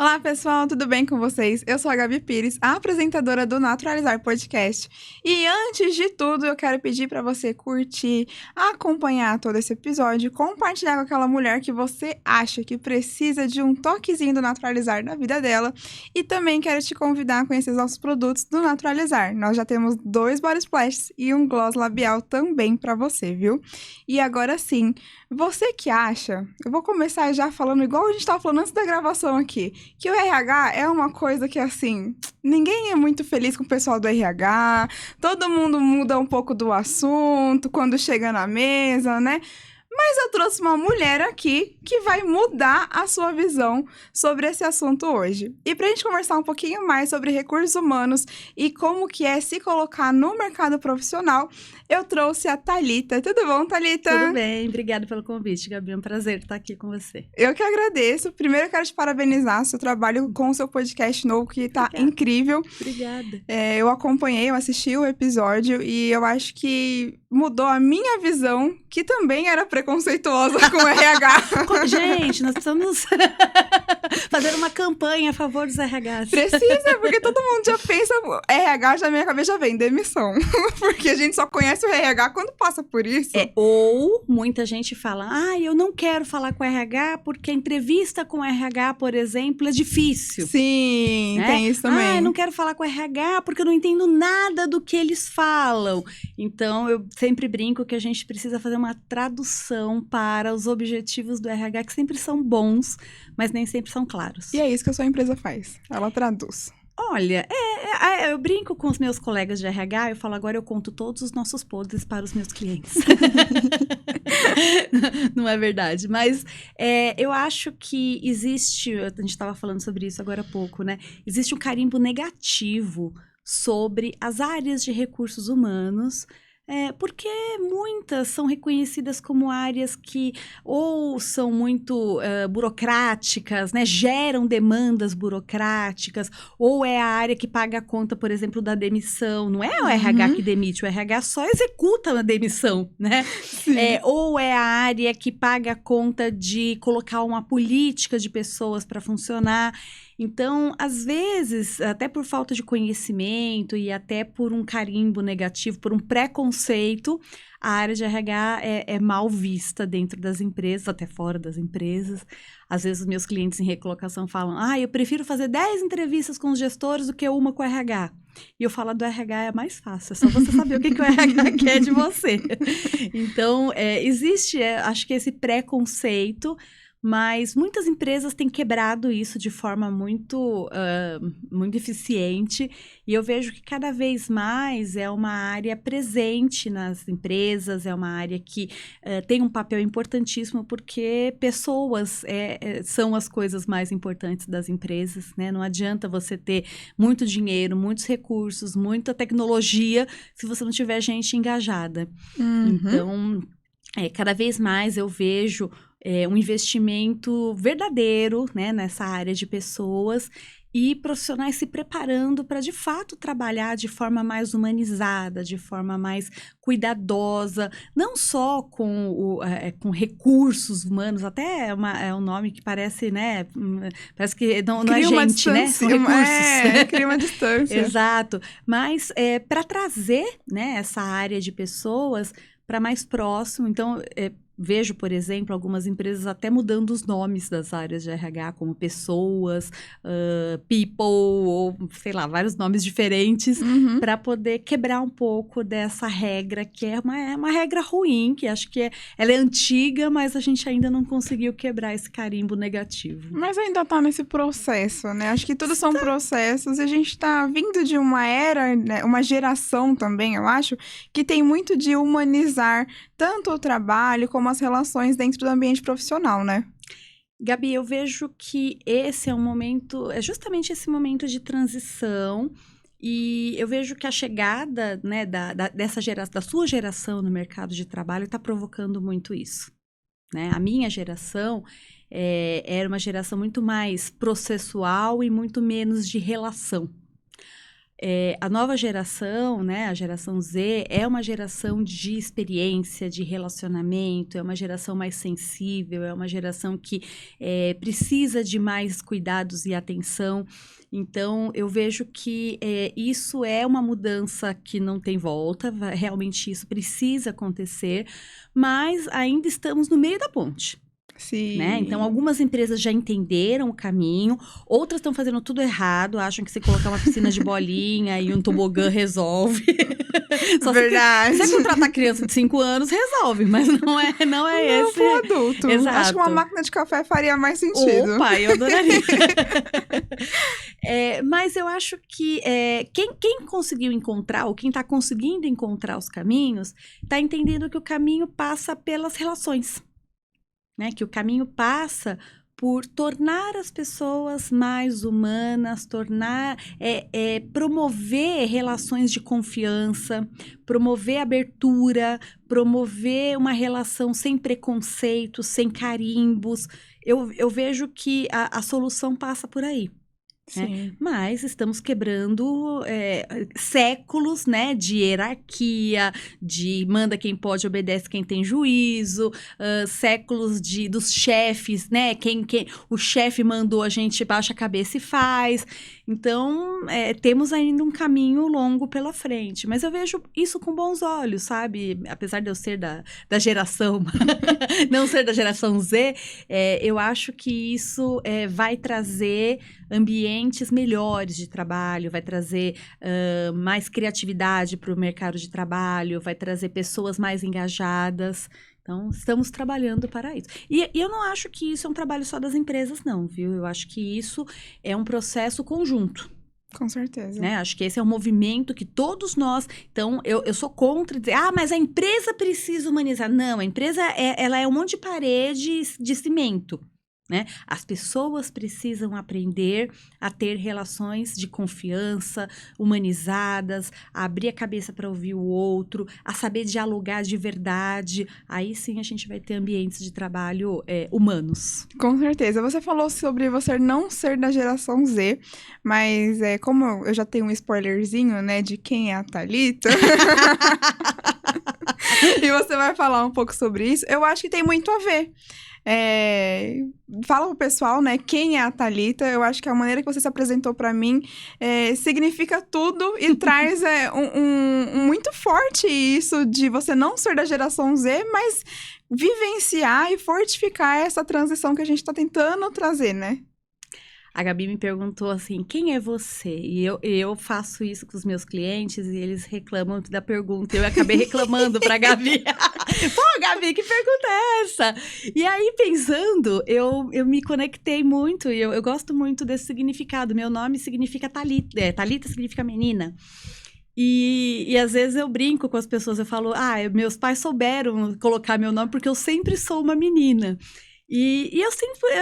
Olá, pessoal, tudo bem com vocês? Eu sou a Gabi Pires, a apresentadora do Naturalizar Podcast. E antes de tudo, eu quero pedir para você curtir, acompanhar todo esse episódio, compartilhar com aquela mulher que você acha que precisa de um toquezinho do Naturalizar na vida dela. E também quero te convidar a conhecer os nossos produtos do Naturalizar. Nós já temos 2 body splashes e um gloss labial também para você, viu? E agora sim, você que acha, eu vou começar já falando igual a gente estava falando antes da gravação aqui, que o RH é uma coisa que, assim, ninguém é muito feliz com o pessoal do RH, todo mundo muda um pouco do assunto quando chega na mesa, né? Mas eu trouxe uma mulher aqui que vai mudar a sua visão sobre esse assunto hoje. E para a gente conversar um pouquinho mais sobre recursos humanos e como que é se colocar no mercado profissional, eu trouxe a Thalita. Tudo bom, Thalita? Tudo bem, obrigada pelo convite, Gabi. É um prazer estar aqui com você. Eu que agradeço. Primeiro eu quero te parabenizar seu trabalho com o seu podcast novo, que tá incrível. Obrigada. Eu acompanhei, eu assisti o episódio e eu acho que mudou a minha visão, que também era preconceituosa com o RH. Gente, nós precisamos fazer uma campanha a favor dos RHs. Precisa, porque todo mundo já pensa, RH, já minha cabeça já vem, demissão. Porque a gente só conhece o RH quando passa por isso. Ou muita gente fala, eu não quero falar com o RH porque a entrevista com o RH, por exemplo, é difícil. Sim, tem isso também. Eu não quero falar com o RH porque eu não entendo nada do que eles falam. Então, eu sempre brinco que a gente precisa fazer uma tradução para os objetivos do RH, que sempre são bons, mas nem sempre são claros. E é isso que a sua empresa faz, ela traduz. Olha, eu brinco com os meus colegas de RH, eu falo, agora eu conto todos os nossos podres para os meus clientes. Não é verdade, mas eu acho que existe, a gente estava falando sobre isso agora há pouco, né? Existe um carimbo negativo sobre as áreas de recursos humanos, porque muitas são reconhecidas como áreas que ou são muito burocráticas, né, geram demandas burocráticas, ou é a área que paga a conta, por exemplo, da demissão. Não é o RH que demite, o RH só executa a demissão, né? Ou é a área que paga a conta de colocar uma política de pessoas para funcionar. Então, às vezes, até por falta de conhecimento e até por um carimbo negativo, por um preconceito, a área de RH é mal vista dentro das empresas, até fora das empresas. Às vezes, os meus clientes em recolocação falam, eu prefiro fazer 10 entrevistas com os gestores do que uma com o RH. E eu falo, do RH é mais fácil, é só você saber o que o RH quer de você. Então, existe, acho que esse preconceito, mas muitas empresas têm quebrado isso de forma muito eficiente, e eu vejo que cada vez mais é uma área presente nas empresas, é uma área que tem um papel importantíssimo, porque pessoas são as coisas mais importantes das empresas, né? Não adianta você ter muito dinheiro, muitos recursos, muita tecnologia, se você não tiver gente engajada. Então, cada vez mais eu vejo um investimento verdadeiro, né, nessa área de pessoas e profissionais se preparando para, de fato, trabalhar de forma mais humanizada, de forma mais cuidadosa, não só com recursos humanos, até é um nome que parece, né, parece que não é gente, né, são recursos. Cria uma distância. Exato, mas para trazer, né, essa área de pessoas para mais próximo. Então, vejo, por exemplo, algumas empresas até mudando os nomes das áreas de RH, como pessoas, people, ou sei lá, vários nomes diferentes, para poder quebrar um pouco dessa regra, que é uma regra ruim, que acho que ela é antiga, mas a gente ainda não conseguiu quebrar esse carimbo negativo. Mas ainda tá nesse processo, né? Acho que tudo são processos, e a gente tá vindo de uma era, né, uma geração também, eu acho, que tem muito de humanizar tanto o trabalho como as relações dentro do ambiente profissional, né? Gabi, eu vejo que esse é justamente esse momento de transição, e eu vejo que a chegada, né, da sua geração no mercado de trabalho está provocando muito isso, né? A minha geração era uma geração muito mais processual e muito menos de relação. A nova geração, né, a geração Z, é uma geração de experiência, de relacionamento, é uma geração mais sensível, é uma geração que precisa de mais cuidados e atenção. Então, eu vejo que isso é uma mudança que não tem volta, realmente isso precisa acontecer, mas ainda estamos no meio da ponte. Sim. Né? Então, algumas empresas já entenderam o caminho, outras estão fazendo tudo errado, acham que se colocar uma piscina de bolinha e um tobogã resolve. Só Verdade. Se você contratar criança de 5 anos, resolve, mas não é esse. Pro adulto. Exato. Acho que uma máquina de café faria mais sentido. Opa, eu adoraria. Mas eu acho que quem conseguiu encontrar, ou quem está conseguindo encontrar os caminhos, está entendendo que o caminho passa pelas relações. Né, que o caminho passa por tornar as pessoas mais humanas, promover relações de confiança, promover abertura, promover uma relação sem preconceito, sem carimbos. Eu vejo que a solução passa por aí. Né? Mas estamos quebrando séculos, né, de hierarquia, de manda quem pode, obedece quem tem juízo, séculos dos chefes, né, o chefe mandou, a gente baixa a cabeça e faz. Então, temos ainda um caminho longo pela frente, mas eu vejo isso com bons olhos, sabe? Apesar de eu ser da geração, não ser da geração Z, eu acho que isso vai trazer ambientes melhores de trabalho, vai trazer mais criatividade para o mercado de trabalho, vai trazer pessoas mais engajadas. Então, estamos trabalhando para isso. E eu não acho que isso é um trabalho só das empresas, não, viu? Eu acho que isso é um processo conjunto. Com certeza. Né? Acho que esse é um movimento que todos nós... Então, eu sou contra dizer, mas a empresa precisa humanizar. Não, a empresa ela é um monte de parede de cimento. Né? As pessoas precisam aprender a ter relações de confiança, humanizadas, a abrir a cabeça para ouvir o outro, a saber dialogar de verdade. Aí sim a gente vai ter ambientes de trabalho humanos. Com certeza. Você falou sobre você não ser da geração Z, mas como eu já tenho um spoilerzinho, né, de quem é a Thalita... e você vai falar um pouco sobre isso, eu acho que tem muito a ver. Fala pro pessoal, né, quem é a Thalita. Eu acho que a maneira que você se apresentou pra mim significa tudo e traz muito forte isso de você não ser da geração Z, mas vivenciar e fortificar essa transição que a gente tá tentando trazer, né? A Gabi me perguntou assim, quem é você? E eu faço isso com os meus clientes e eles reclamam da pergunta. Eu acabei reclamando pra Gabi. Pô, Gabi, que pergunta é essa? E aí, pensando, eu me conectei muito e eu gosto muito desse significado. Meu nome significa Thalita. Thalita significa menina. E às vezes eu brinco com as pessoas, eu falo, meus pais souberam colocar meu nome porque eu sempre sou uma menina. E eu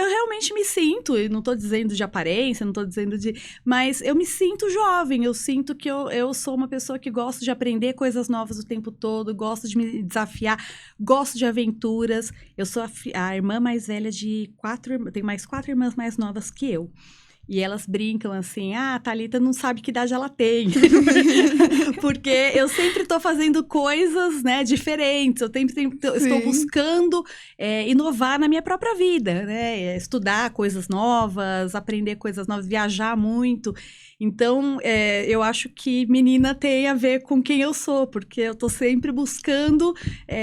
realmente me sinto, e não tô dizendo de aparência, não tô dizendo mas eu me sinto jovem, eu sinto que eu sou uma pessoa que gosto de aprender coisas novas o tempo todo, gosto de me desafiar, gosto de aventuras. Eu sou a irmã mais velha de 4 irmãs, tenho mais 4 irmãs mais novas que eu. E elas brincam assim, a Thalita não sabe que idade ela tem. Porque eu sempre estou fazendo coisas, né, diferentes. Eu estou buscando inovar na minha própria vida, né? Estudar coisas novas, aprender coisas novas, viajar muito. Então, eu acho que menina tem a ver com quem eu sou, porque eu tô sempre buscando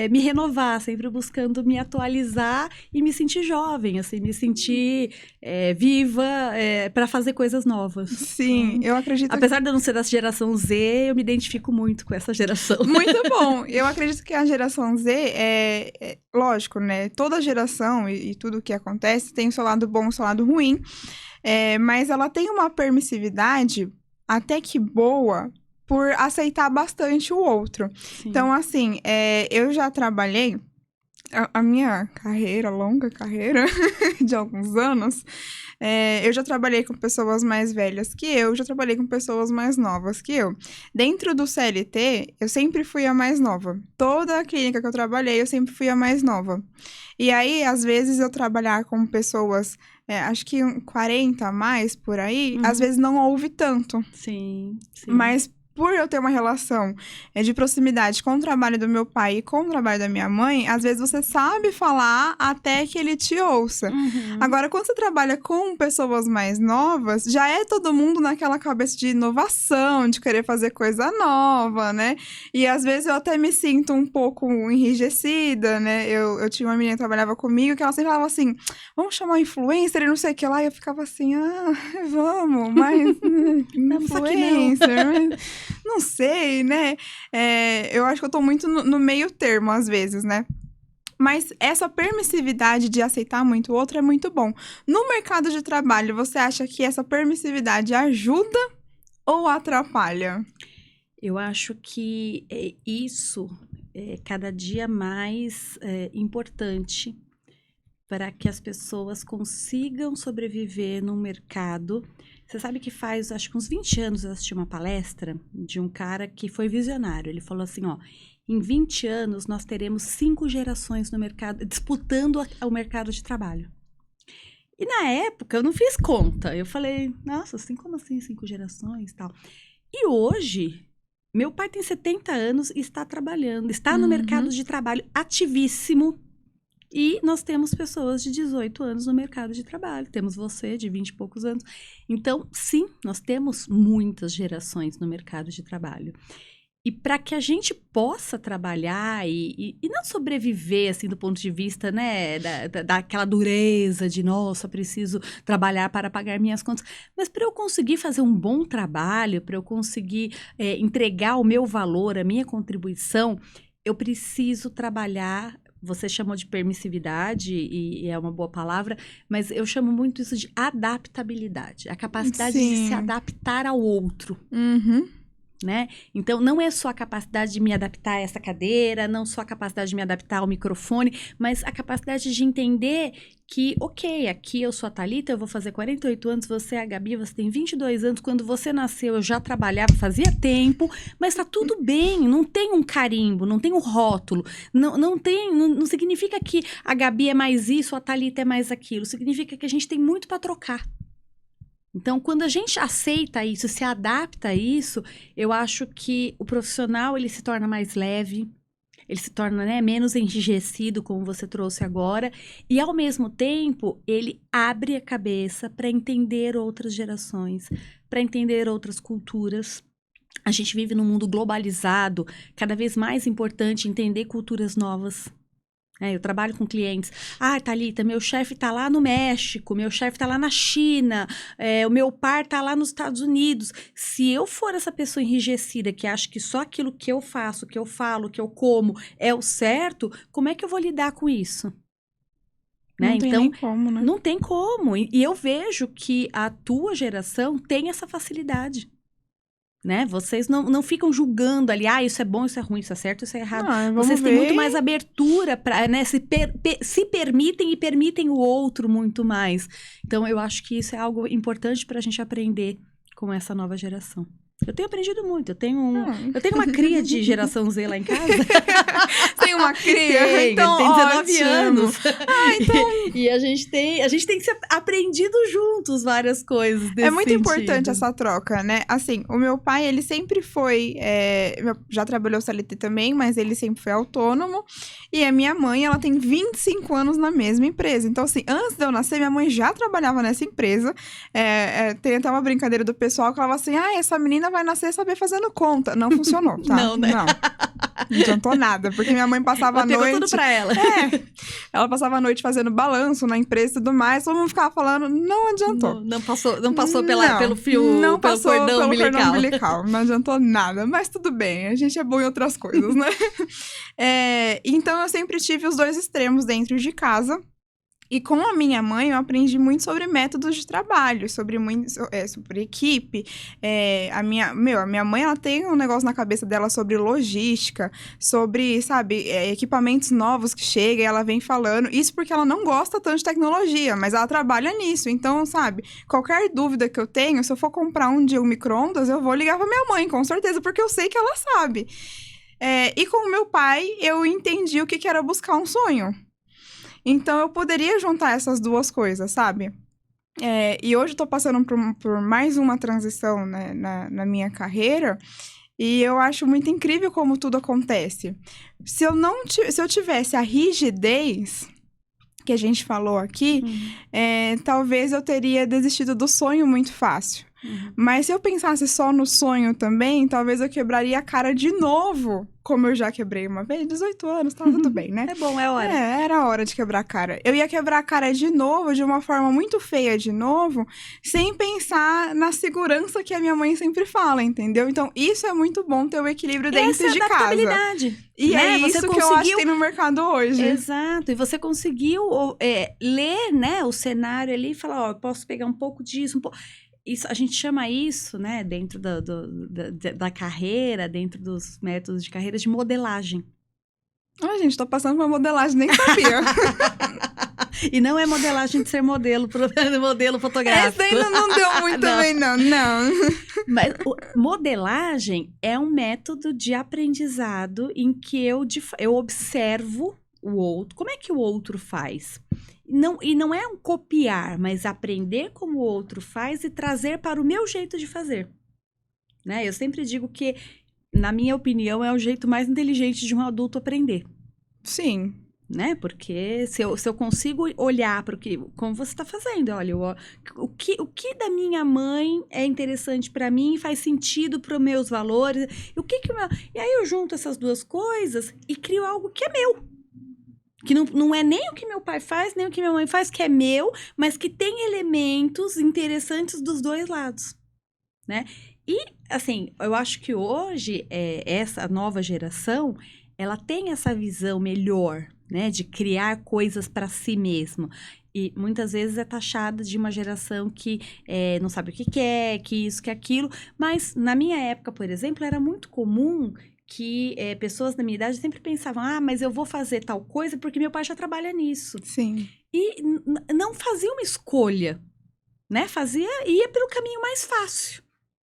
me renovar, sempre buscando me atualizar e me sentir jovem, assim, me sentir viva para fazer coisas novas. Sim, então, eu acredito... Apesar de eu não ser da geração Z, eu me identifico muito com essa geração. Muito bom! Eu acredito que a geração Z lógico, né? Toda geração e tudo o que acontece tem o seu lado bom e o seu lado ruim. Mas ela tem uma permissividade até que boa por aceitar bastante o outro. Sim. Então, assim, eu já trabalhei, a minha carreira, longa carreira de alguns anos, eu já trabalhei com pessoas mais velhas que eu, já trabalhei com pessoas mais novas que eu. Dentro do CLT, eu sempre fui a mais nova. Toda a clínica que eu trabalhei, eu sempre fui a mais nova. E aí, às vezes, eu trabalhar com pessoas, acho que 40 a mais por aí, às vezes não ouve tanto. Sim. Mas por eu ter uma relação de proximidade com o trabalho do meu pai e com o trabalho da minha mãe, às vezes você sabe falar até que ele te ouça. Agora, quando você trabalha com pessoas mais novas, já é todo mundo naquela cabeça de inovação, de querer fazer coisa nova, né? E às vezes eu até me sinto um pouco enrijecida, né? Eu tinha uma menina que trabalhava comigo que ela sempre falava assim, vamos chamar um influencer e não sei o que lá. E eu ficava assim, vamos, mas influencer... Não sei, né? Eu acho que eu tô muito no meio termo, às vezes, né? Mas essa permissividade de aceitar muito o outro é muito bom. No mercado de trabalho, você acha que essa permissividade ajuda ou atrapalha? Eu acho que isso é cada dia mais importante para que as pessoas consigam sobreviver num mercado. Você sabe que faz, acho que uns 20 anos eu assisti uma palestra de um cara que foi visionário. Ele falou assim, em 20 anos nós teremos 5 gerações no mercado, disputando o mercado de trabalho. E na época eu não fiz conta. Eu falei, nossa, assim, como assim 5 gerações e tal? E hoje, meu pai tem 70 anos e está trabalhando, está no mercado de trabalho ativíssimo. E nós temos pessoas de 18 anos no mercado de trabalho. Temos você, de 20 e poucos anos. Então, sim, nós temos muitas gerações no mercado de trabalho. E para que a gente possa trabalhar e não sobreviver, assim, do ponto de vista, né, daquela dureza de, nossa, preciso trabalhar para pagar minhas contas. Mas para eu conseguir fazer um bom trabalho, para eu conseguir entregar o meu valor, a minha contribuição, eu preciso trabalhar. Você chamou de permissividade e é uma boa palavra, mas eu chamo muito isso de adaptabilidade. A capacidade de se adaptar ao outro. Né? Então, não é só a capacidade de me adaptar a essa cadeira, não só a capacidade de me adaptar ao microfone, mas a capacidade de entender que, ok, aqui eu sou a Thalita, eu vou fazer 48 anos, você é a Gabi, você tem 22 anos, quando você nasceu eu já trabalhava, fazia tempo, mas tá tudo bem, não tem um carimbo, não tem um rótulo, não significa que a Gabi é mais isso, a Thalita é mais aquilo, significa que a gente tem muito para trocar. Então, quando a gente aceita isso, se adapta a isso, eu acho que o profissional, ele se torna mais leve, ele se torna, né, menos enrijecido, como você trouxe agora, e ao mesmo tempo, ele abre a cabeça para entender outras gerações, para entender outras culturas. A gente vive num mundo globalizado, cada vez mais importante entender culturas novas. Eu trabalho com clientes. Thalita, meu chefe tá lá no México, meu chefe tá lá na China, o meu par tá lá nos Estados Unidos. Se eu for essa pessoa enrijecida que acha que só aquilo que eu faço, que eu falo, que eu como é o certo, como é que eu vou lidar com isso? Não tem nem como, né? Não tem como. E eu vejo que a tua geração tem essa facilidade. Né? Vocês não ficam julgando ali, isso é bom, isso é ruim, isso é certo, isso é errado. Vocês têm muito mais abertura para, né, se permitem e permitem o outro muito mais. Então, eu acho que isso é algo importante para a gente aprender com essa nova geração. Eu tenho aprendido muito. Eu tenho uma cria de geração Z lá em casa. Tem uma cria? Então, tem 19 anos. Então... E a gente tem aprendido juntos várias coisas desse É muito sentido. importante essa troca, né? Assim, o meu pai, ele sempre foi... já trabalhou CLT também, mas ele sempre foi autônomo. E a minha mãe, ela tem 25 anos na mesma empresa. Então, assim, antes de eu nascer, minha mãe já trabalhava nessa empresa. Tem até uma brincadeira do pessoal que falava assim, essa menina vai nascer saber fazendo conta. Não funcionou, tá? Não, né? Não adiantou nada, porque minha mãe passava a noite... Pegou tudo pra ela. Ela passava a noite fazendo balanço na empresa e tudo mais, todo mundo ficava falando, não adiantou. Não passou pelo fio, não pelo passou cordão umbilical. Não adiantou nada, mas tudo bem, a gente é bom em outras coisas, né? Então, eu sempre tive os dois extremos dentro de casa. E com a minha mãe, eu aprendi muito sobre métodos de trabalho, sobre equipe. A minha mãe, ela tem um negócio na cabeça dela sobre logística, sobre, sabe, equipamentos novos que chegam e ela vem falando. Isso porque ela não gosta tanto de tecnologia, mas ela trabalha nisso. Então, sabe, qualquer dúvida que eu tenho, se eu for comprar um dia um micro-ondas, eu vou ligar pra minha mãe, com certeza, porque eu sei que ela sabe. E com o meu pai, eu entendi o que era buscar um sonho. Então, eu poderia juntar essas duas coisas, sabe? E hoje eu tô passando por mais uma transição, né, na minha carreira, e eu acho muito incrível como tudo acontece. Se eu tivesse a rigidez que a gente falou aqui, talvez eu teria desistido do sonho muito fácil. Mas se eu pensasse só no sonho também, talvez eu quebraria a cara de novo, como eu já quebrei uma vez, 18 anos, tá tudo bem, né? É bom, é hora. Era hora de quebrar a cara. Eu ia quebrar a cara de novo, de uma forma muito feia de novo, sem pensar na segurança que a minha mãe sempre fala, entendeu? Então, isso é muito bom ter o equilíbrio dentro de casa. Adaptabilidade. E né? é Você isso que eu acho que tem no mercado hoje. Exato. E você conseguiu ler, né, o cenário ali e falar, ó, eu posso pegar um pouco disso, um pouco... Isso, a gente chama isso, né, dentro da carreira, dentro dos métodos de carreira, de modelagem. Ai, gente, tô passando por uma modelagem, nem sabia. E não é modelagem de ser modelo fotográfico. Essa ainda não deu muito bem, não. Mas modelagem é um método de aprendizado em que eu observo o outro. Como é que o outro faz? E não é um copiar, mas aprender como o outro faz e trazer para o meu jeito de fazer. Né? Eu sempre digo que, na minha opinião, é o jeito mais inteligente de um adulto aprender. Sim. Né? Porque se eu consigo olhar para o que, como você está fazendo, olha, o que da minha mãe é interessante para mim, faz sentido para os meus valores, e aí eu junto essas duas coisas e crio algo que é meu. Que não é nem o que meu pai faz, nem o que minha mãe faz, que é meu, mas que tem elementos interessantes dos dois lados, né? E, assim, eu acho que hoje, essa nova geração, ela tem essa visão melhor, né? De criar coisas para si mesmo. E muitas vezes é taxada de uma geração que não sabe o que quer, que isso, que aquilo. Mas, na minha época, por exemplo, era muito comum que pessoas da minha idade sempre pensavam, mas eu vou fazer tal coisa porque meu pai já trabalha nisso. Sim. E não fazia uma escolha, né? Ia pelo caminho mais fácil.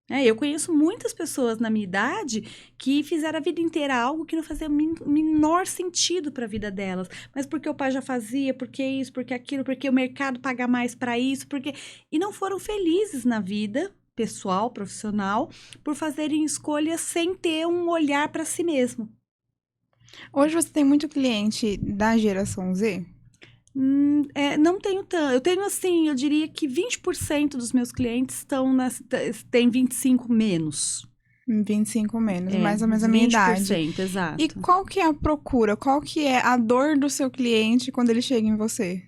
Eu conheço muitas pessoas na minha idade que fizeram a vida inteira algo que não fazia menor sentido para a vida delas. Mas porque o pai já fazia, porque isso, porque aquilo, porque o mercado paga mais para isso, e não foram felizes na vida pessoal, profissional, por fazerem escolhas sem ter um olhar para si mesmo. Hoje você tem muito cliente da geração Z? Não tenho tanto. Eu tenho, assim, eu diria que 20% dos meus clientes têm 25 menos. 25 menos, mais ou menos a minha idade. 20%, exato. E qual que é a procura? Qual que é a dor do seu cliente quando ele chega em você?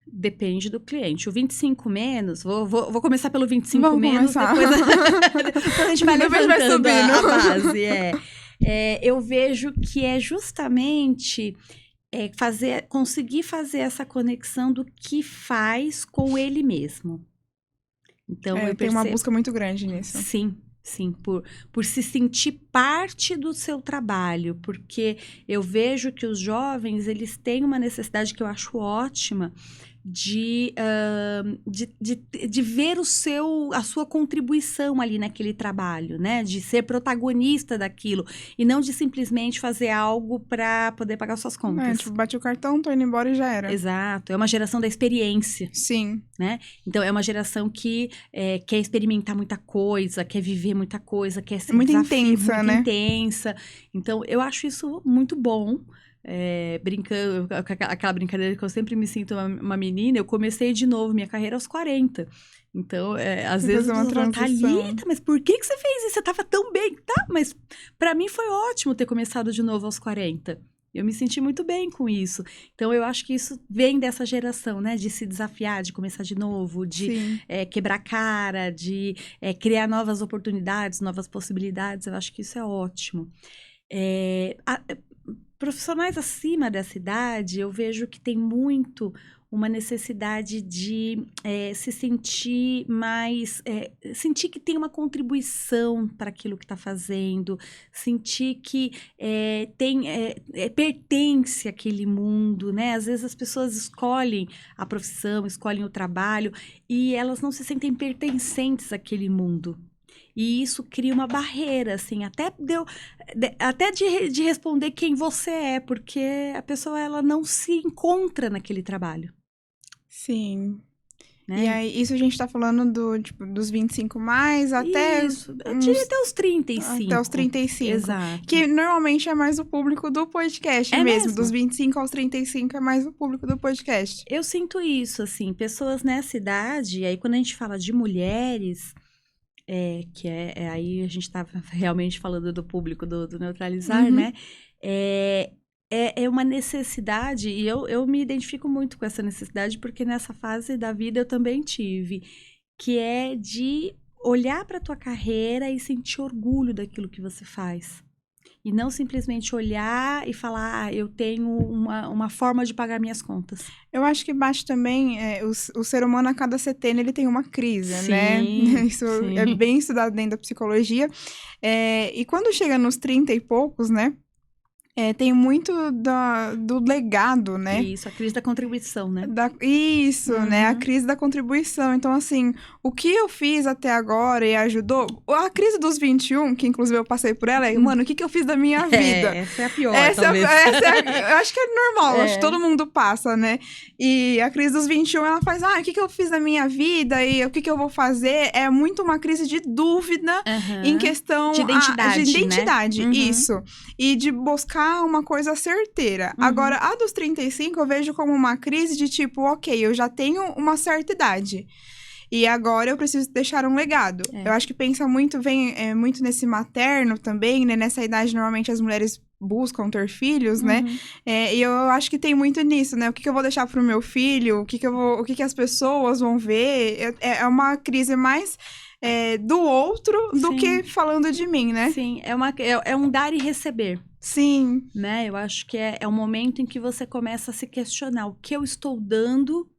Depende do cliente. O 25 menos, vou começar pelo 25 Vamos menos, começar. depois a gente vai levantando subindo. a base. Eu vejo que é justamente conseguir fazer essa conexão do que faz com ele mesmo. Então, eu tem uma busca muito grande nisso. Sim, por se sentir parte do seu trabalho, porque eu vejo que os jovens, eles têm uma necessidade que eu acho ótima de ver a sua contribuição ali naquele trabalho, né? De ser protagonista daquilo e não de simplesmente fazer algo para poder pagar suas contas. Tipo, bati o cartão, tô indo embora e já era. Exato, é uma geração da experiência. Sim. Né? Então, é uma geração que quer experimentar muita coisa, quer viver muita coisa, quer ser muito intensa, muito né? intensa. Então, eu acho isso muito bom. Brincando, aquela brincadeira que eu sempre me sinto uma menina, eu comecei de novo minha carreira aos 40. Então, às vezes uma você fala, Thalita, mas por que você fez isso? Você estava tão bem, tá? Mas para mim foi ótimo ter começado de novo aos 40. Eu me senti muito bem com isso. Então, eu acho que isso vem dessa geração, né? De se desafiar, de começar de novo, de quebrar cara, de criar novas oportunidades, novas possibilidades. Eu acho que isso é ótimo. Profissionais acima dessa idade, eu vejo que tem muito uma necessidade de se sentir mais... sentir que tem uma contribuição para aquilo que está fazendo, sentir que pertence àquele mundo, né? Às vezes as pessoas escolhem a profissão, escolhem o trabalho e elas não se sentem pertencentes àquele mundo. E isso cria uma barreira, assim, até de responder quem você é, porque a pessoa, ela não se encontra naquele trabalho. Sim. Né? E aí, isso a gente tá falando dos 25 mais até Isso, eu diria até os 35. até os 35. Exato. Que normalmente é mais o público do podcast mesmo. Dos 25 aos 35 é mais o público do podcast. Eu sinto isso, assim, pessoas nessa idade, e aí quando a gente fala de mulheres, aí a gente tá realmente falando do público do Neutralizar, né? É uma necessidade, e eu me identifico muito com essa necessidade, porque nessa fase da vida eu também tive, que é de olhar para a tua carreira e sentir orgulho daquilo que você faz. E não simplesmente olhar e falar, eu tenho uma forma de pagar minhas contas. Eu acho que bate também, o ser humano a cada setênio ele tem uma crise, sim, né? Isso sim. é bem estudado dentro da psicologia. E quando chega nos 30 e poucos, né? Tem muito do legado, né? Isso, a crise da contribuição, né? Né? A crise da contribuição. Então, assim, o que eu fiz até agora e ajudou... A crise dos 21, que inclusive eu passei por ela, mano, o que eu fiz da minha vida? Essa é a pior, talvez. Eu acho que é normal, acho que todo mundo passa, né? E a crise dos 21, ela faz, o que eu fiz da minha vida e o que eu vou fazer? É muito uma crise de dúvida em questão... De identidade, de identidade, né? isso. E de buscar uma coisa certeira. Agora, a dos 35 eu vejo como uma crise de tipo, ok, eu já tenho uma certa idade. E agora eu preciso deixar um legado. Eu acho que vem muito nesse materno também, né? Nessa idade, normalmente as mulheres buscam ter filhos, né? E eu acho que tem muito nisso, né? O que eu vou deixar pro meu filho? O que as pessoas vão ver? É uma crise mais... do outro do que falando de mim, né? Sim, é um dar e receber. Sim. Né? Eu acho que é um momento em que você começa a se questionar o que eu estou dando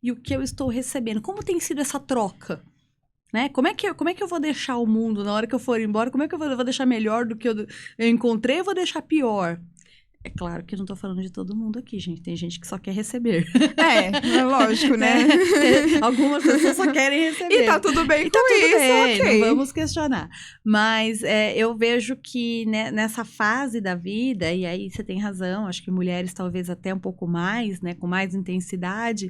e o que eu estou recebendo. Como tem sido essa troca? Né? Como é que eu vou deixar o mundo na hora que eu for embora? Como é que eu vou deixar melhor do que eu encontrei? Eu vou deixar pior? É claro que eu não tô falando de todo mundo aqui, gente. Tem gente que só quer receber. É lógico, né? Algumas pessoas só querem receber. E tá tudo bem com isso, ok. Não vamos questionar. Mas eu vejo que nessa fase da vida, e aí você tem razão, acho que mulheres talvez até um pouco mais, né? Com mais intensidade,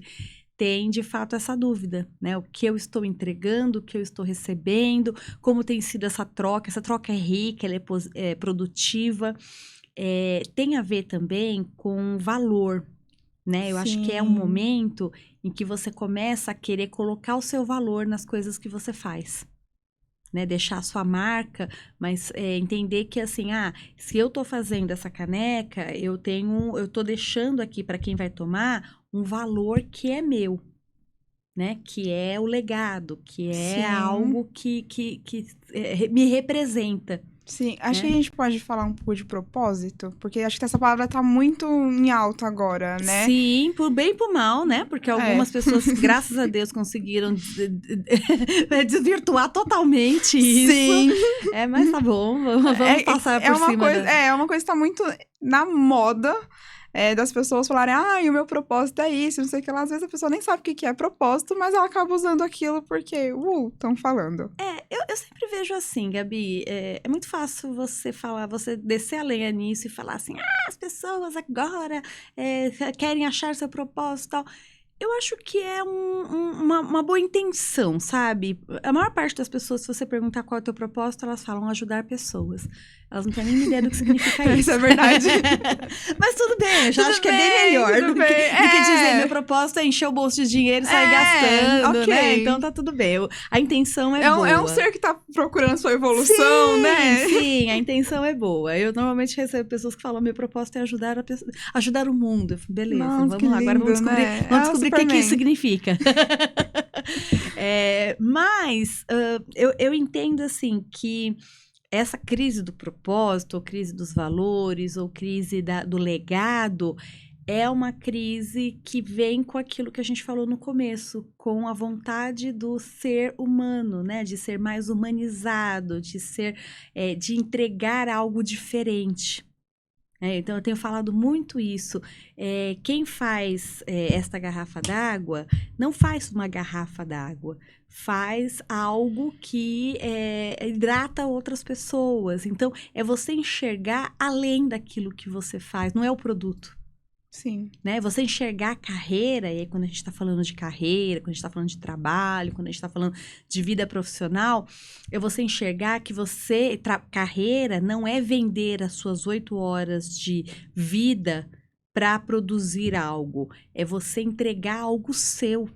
tem de fato essa dúvida, né? O que eu estou entregando, o que eu estou recebendo, como tem sido essa troca. Essa troca é rica, ela é produtiva. Tem a ver também com valor, né? Eu acho que é um momento em que você começa a querer colocar o seu valor nas coisas que você faz, né? Deixar a sua marca, mas entender que assim, se eu tô fazendo essa caneca, eu tô deixando aqui para quem vai tomar um valor que é meu, né? Que é o legado, que é algo que me representa. Sim, acho que a gente pode falar um pouco de propósito, porque acho que essa palavra tá muito em alta agora, né? Sim, por bem e por mal, né? Porque algumas pessoas, graças a Deus, conseguiram desvirtuar totalmente isso. Sim. Mas tá bom, vamos passar por cima. É uma coisa que tá muito na moda. Das pessoas falarem, o meu propósito é isso, não sei o que lá. Às vezes a pessoa nem sabe o que é propósito, mas ela acaba usando aquilo porque, estão falando. Eu sempre vejo assim, Gabi, é muito fácil você descer a lenha nisso e falar assim, as pessoas agora querem achar seu propósito e tal. Eu acho que é uma boa intenção, sabe? A maior parte das pessoas, se você perguntar qual é o teu propósito, elas falam ajudar pessoas. Elas não têm nem ideia do que significa isso. Isso é verdade. Mas tudo bem, eu já acho que é bem melhor do que dizer meu propósito é encher o bolso de dinheiro e sair gastando, né? Então tá tudo bem. A intenção é boa. É um ser que tá procurando sua evolução, né? Sim, a intenção é boa. Eu normalmente recebo pessoas que falam meu propósito é ajudar o mundo. Beleza, vamos lá. Agora vamos descobrir o que isso significa. Mas eu entendo assim que essa crise do propósito, ou crise dos valores, ou crise do legado, é uma crise que vem com aquilo que a gente falou no começo, com a vontade do ser humano, né? De ser mais humanizado, de entregar algo diferente. Então, eu tenho falado muito isso. Quem faz esta garrafa d'água, não faz uma garrafa d'água, faz algo que hidrata outras pessoas. Então, é você enxergar além daquilo que você faz, não é o produto. Sim. Né? Você enxergar a carreira, e aí quando a gente está falando de carreira, quando a gente está falando de trabalho, quando a gente está falando de vida profissional, é você enxergar que carreira não é vender as suas 8 horas de vida para produzir algo, é você entregar algo seu,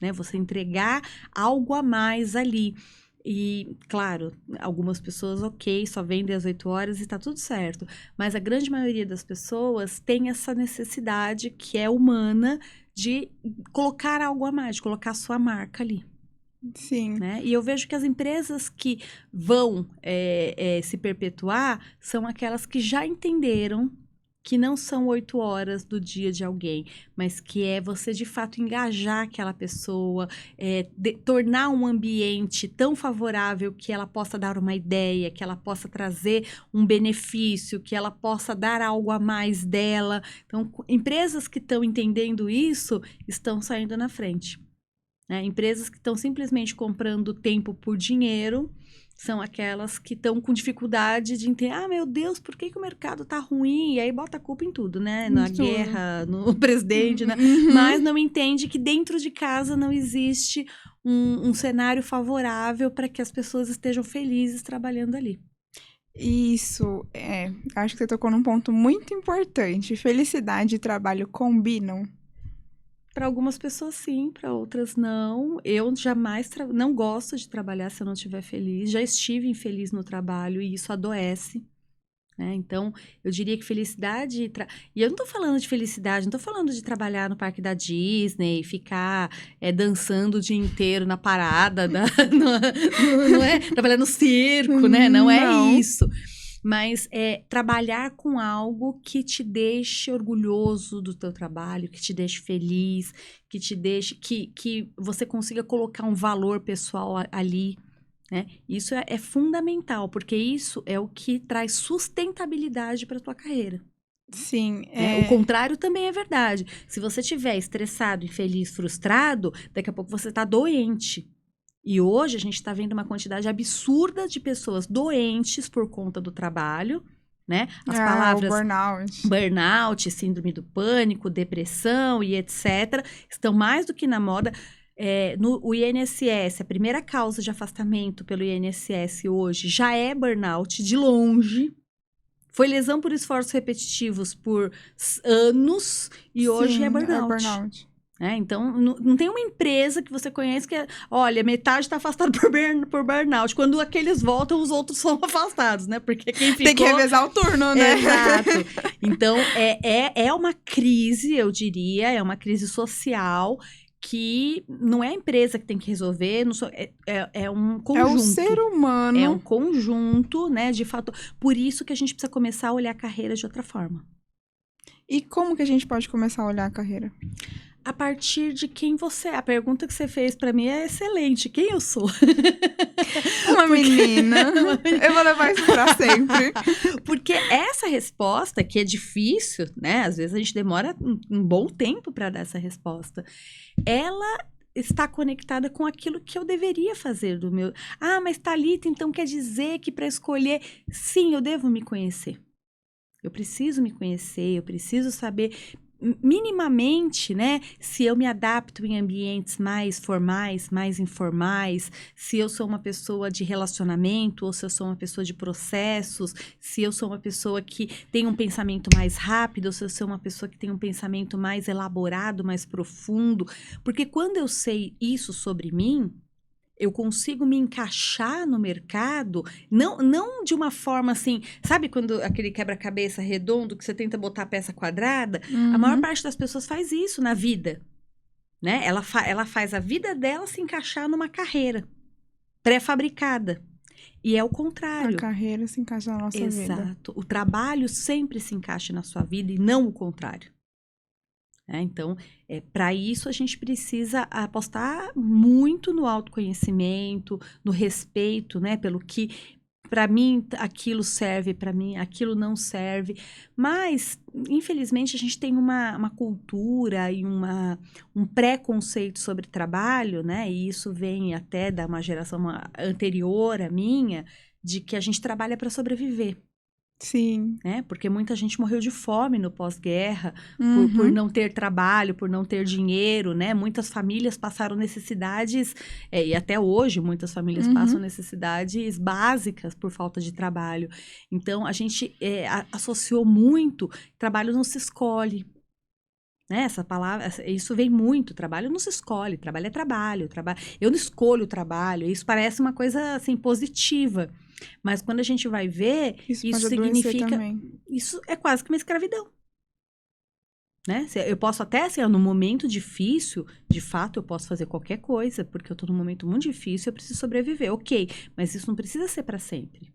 né? Você entregar algo a mais ali. E, claro, algumas pessoas, ok, só vendem às 8 horas e tá tudo certo. Mas a grande maioria das pessoas tem essa necessidade que é humana de colocar algo a mais, de colocar a sua marca ali. Sim. Né? E eu vejo que as empresas que vão se perpetuar são aquelas que já entenderam que não são 8 horas do dia de alguém, mas que é você de fato engajar aquela pessoa, tornar um ambiente tão favorável que ela possa dar uma ideia, que ela possa trazer um benefício, que ela possa dar algo a mais dela. Então, empresas que estão entendendo isso estão saindo na frente. Né? Empresas que estão simplesmente comprando tempo por dinheiro são aquelas que estão com dificuldade de entender, meu Deus, por que o mercado tá ruim? E aí bota a culpa em tudo, né? Na guerra, no presidente, né? Mas não entende que dentro de casa não existe um cenário favorável para que as pessoas estejam felizes trabalhando ali. Isso, acho que você tocou num ponto muito importante. Felicidade e trabalho combinam? Para algumas pessoas sim, para outras não. Eu jamais não gosto de trabalhar se eu não estiver feliz. Já estive infeliz no trabalho e isso adoece. Né? Então, eu diria que felicidade... E eu não estou falando de felicidade, não estou falando de trabalhar no parque da Disney, ficar dançando o dia inteiro na parada, não é trabalhar no circo, né? Não é isso. Mas trabalhar com algo que te deixe orgulhoso do teu trabalho, que te deixe feliz, que te deixe, que você consiga colocar um valor pessoal ali, né? Isso é fundamental, porque isso é o que traz sustentabilidade para a tua carreira. Sim. O contrário também é verdade. Se você estiver estressado, infeliz, frustrado, daqui a pouco você está doente. E hoje a gente está vendo uma quantidade absurda de pessoas doentes por conta do trabalho, né? As palavras burnout, síndrome do pânico, depressão e etc. estão mais do que na moda. O INSS, a primeira causa de afastamento pelo INSS hoje já é burnout, de longe. Foi lesão por esforços repetitivos por anos e hoje é burnout. Então, não tem uma empresa que você conhece que olha, metade está afastada por burnout. Quando aqueles voltam, os outros são afastados, né? Porque quem ficou... Tem que revezar o turno, né? Exato. Então, é uma crise, eu diria, é uma crise social que não é a empresa que tem que resolver, é um conjunto. É o ser humano. É um conjunto, né, de fato. Por isso que a gente precisa começar a olhar a carreira de outra forma. E como que a gente pode começar a olhar a carreira? A partir de quem você é. A pergunta que você fez pra mim é excelente. Quem eu sou? Uma menina. Eu vou levar isso pra sempre. Porque essa resposta, que é difícil, né? Às vezes a gente demora um bom tempo para dar essa resposta. Ela está conectada com aquilo que eu deveria fazer do meu... mas Thalita, então quer dizer que para escolher... Sim, eu devo me conhecer. Eu preciso me conhecer, eu preciso saber... minimamente, né, se eu me adapto em ambientes mais formais, mais informais, se eu sou uma pessoa de relacionamento ou se eu sou uma pessoa de processos, se eu sou uma pessoa que tem um pensamento mais rápido ou se eu sou uma pessoa que tem um pensamento mais elaborado, mais profundo, porque quando eu sei isso sobre mim, eu consigo me encaixar no mercado, não de uma forma assim, sabe quando aquele quebra-cabeça redondo que você tenta botar a peça quadrada? A maior parte das pessoas faz isso na vida, né? Ela faz a vida dela se encaixar numa carreira pré-fabricada. E é o contrário. A carreira se encaixa na nossa vida. Exato. O trabalho sempre se encaixa na sua vida e não o contrário. Então, para isso, a gente precisa apostar muito no autoconhecimento, no respeito, né, pelo que para mim aquilo serve, para mim aquilo não serve. Mas, infelizmente, a gente tem uma cultura e um preconceito sobre trabalho, né? E isso vem até da uma geração anterior à minha, de que a gente trabalha para sobreviver. Sim. Né? Porque muita gente morreu de fome no pós-guerra, Uhum. por não ter trabalho, por não ter dinheiro, né? Muitas famílias passaram necessidades, e até hoje muitas famílias passam necessidades básicas por falta de trabalho. Então, a gente associou muito, trabalho não se escolhe. Né? Essa palavra, isso vem muito, trabalho não se escolhe, trabalho é trabalho, eu não escolho o trabalho, isso parece uma coisa assim positiva, mas quando a gente vai ver, isso significa, também. Isso é quase que uma escravidão, né? Eu posso até, assim, no momento difícil, de fato, eu posso fazer qualquer coisa, porque eu tô num momento muito difícil, eu preciso sobreviver, ok, mas isso não precisa ser para sempre.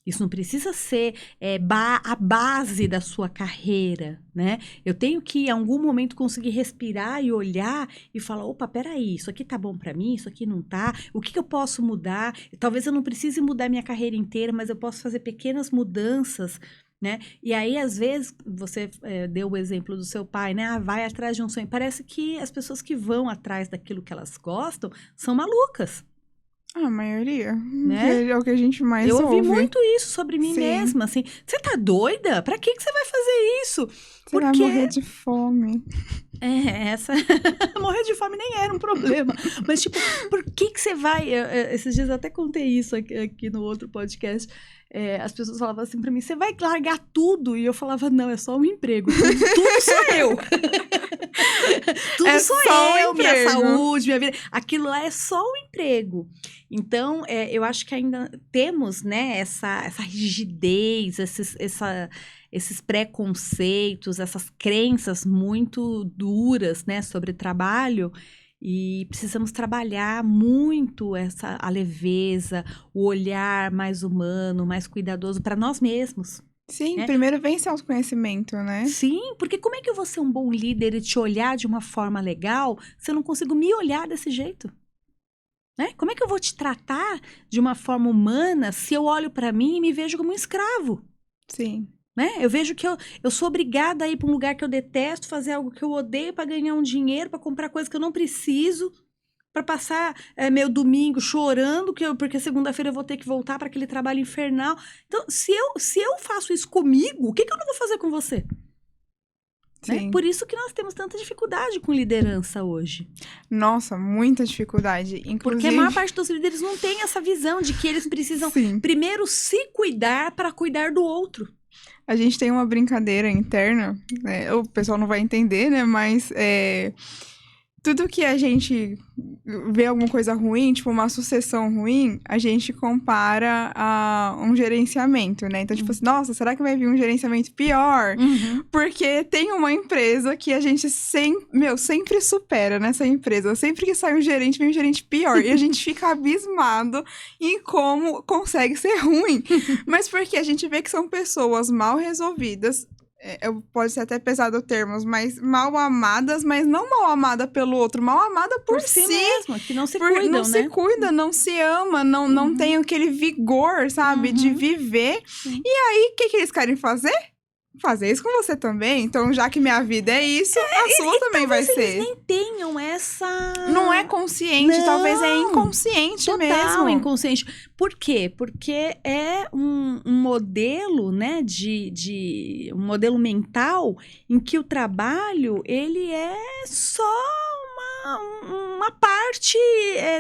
Isso não precisa ser a base da sua carreira, né? Eu tenho que, em algum momento, conseguir respirar e olhar e falar, opa, peraí, isso aqui tá bom pra mim, isso aqui não tá, o que eu posso mudar? Talvez eu não precise mudar minha carreira inteira, mas eu posso fazer pequenas mudanças, né? E aí, às vezes, você deu o exemplo do seu pai, né? Ah, vai atrás de um sonho. Parece que as pessoas que vão atrás daquilo que elas gostam são malucas. A maioria, né? É o que a gente mais ouve. Eu ouvi muito isso sobre mim mesma, assim, você tá doida? Pra que você vai fazer isso? Você vai morrer de fome. Morrer de fome nem era um problema, mas tipo, por que você vai, esses dias eu até contei isso aqui no outro podcast, as pessoas falavam assim pra mim, você vai largar tudo? E eu falava, não, é só um emprego, tudo sou eu. Tudo sou eu, minha saúde, minha vida. Aquilo lá é só um emprego. Então, eu acho que ainda temos, né, essa rigidez, esses preconceitos, essas crenças muito duras, né, sobre trabalho. E precisamos trabalhar muito a leveza, o olhar mais humano, mais cuidadoso para nós mesmos. Sim, né? Primeiro vem esse autoconhecimento, né? Sim, porque como é que eu vou ser um bom líder e te olhar de uma forma legal se eu não consigo me olhar desse jeito? Né? Como é que eu vou te tratar de uma forma humana se eu olho para mim e me vejo como um escravo? Sim. Né? Eu vejo que eu sou obrigada a ir para um lugar que eu detesto, fazer algo que eu odeio para ganhar um dinheiro, para comprar coisa que eu não preciso, para passar meu domingo chorando, porque segunda-feira eu vou ter que voltar para aquele trabalho infernal. Então, se eu faço isso comigo, o que eu não vou fazer com você? Né? Por isso que nós temos tanta dificuldade com liderança hoje. Nossa, muita dificuldade. Inclusive... Porque a maior parte dos líderes não tem essa visão de que eles precisam primeiro se cuidar para cuidar do outro. A gente tem uma brincadeira interna, né? O pessoal não vai entender, né? Mas tudo que a gente vê alguma coisa ruim, tipo uma sucessão ruim, a gente compara a um gerenciamento, né? Então, tipo assim, nossa, será que vai vir um gerenciamento pior? Porque tem uma empresa que a gente sempre supera nessa empresa. Sempre que sai um gerente, vem um gerente pior. E a gente fica abismado em como consegue ser ruim. Mas porque a gente vê que são pessoas mal resolvidas, pode ser até pesado termos, mas mal amadas, mas não mal amada pelo outro, mal amada por si mesmo, que não se cuidam, não se cuida, não se ama, não tem aquele vigor, sabe, de viver. E aí, o que eles querem fazer? Fazer isso com você também. Então, já que minha vida é isso, a sua também vai ser. Eles nem tenham essa... Não é consciente, talvez é inconsciente mesmo. Total inconsciente. Por quê? Porque é um modelo, né, um modelo mental em que o trabalho, ele é só uma parte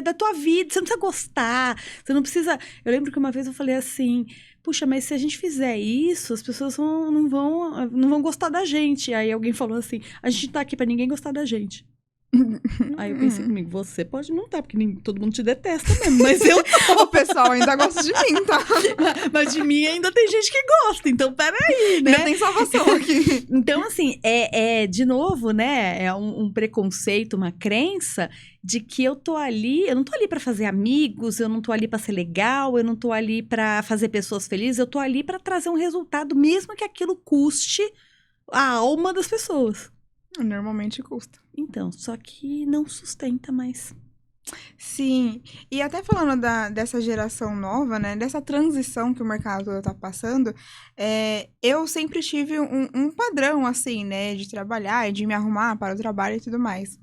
da tua vida. Você não precisa gostar, você não precisa... Eu lembro que uma vez eu falei assim... Puxa, mas se a gente fizer isso, as pessoas não vão gostar da gente. Aí alguém falou assim, a gente tá aqui pra ninguém gostar da gente. Aí eu pensei comigo, você pode não tá, porque todo mundo te detesta mesmo, mas eu tô. O pessoal ainda gosta de mim, tá? Mas de mim ainda tem gente que gosta, então peraí, né? Ainda tem salvação aqui. Então, assim, de novo, né, é um preconceito, uma crença de que eu não tô ali pra fazer amigos, eu não tô ali pra ser legal, eu não tô ali pra fazer pessoas felizes, eu tô ali pra trazer um resultado, mesmo que aquilo custe a alma das pessoas. Normalmente custa. Então, só que não sustenta mais. Sim, e até falando dessa geração nova, né, dessa transição que o mercado todo tá passando, eu sempre tive um padrão, assim, né, de trabalhar e de me arrumar para o trabalho e tudo mais.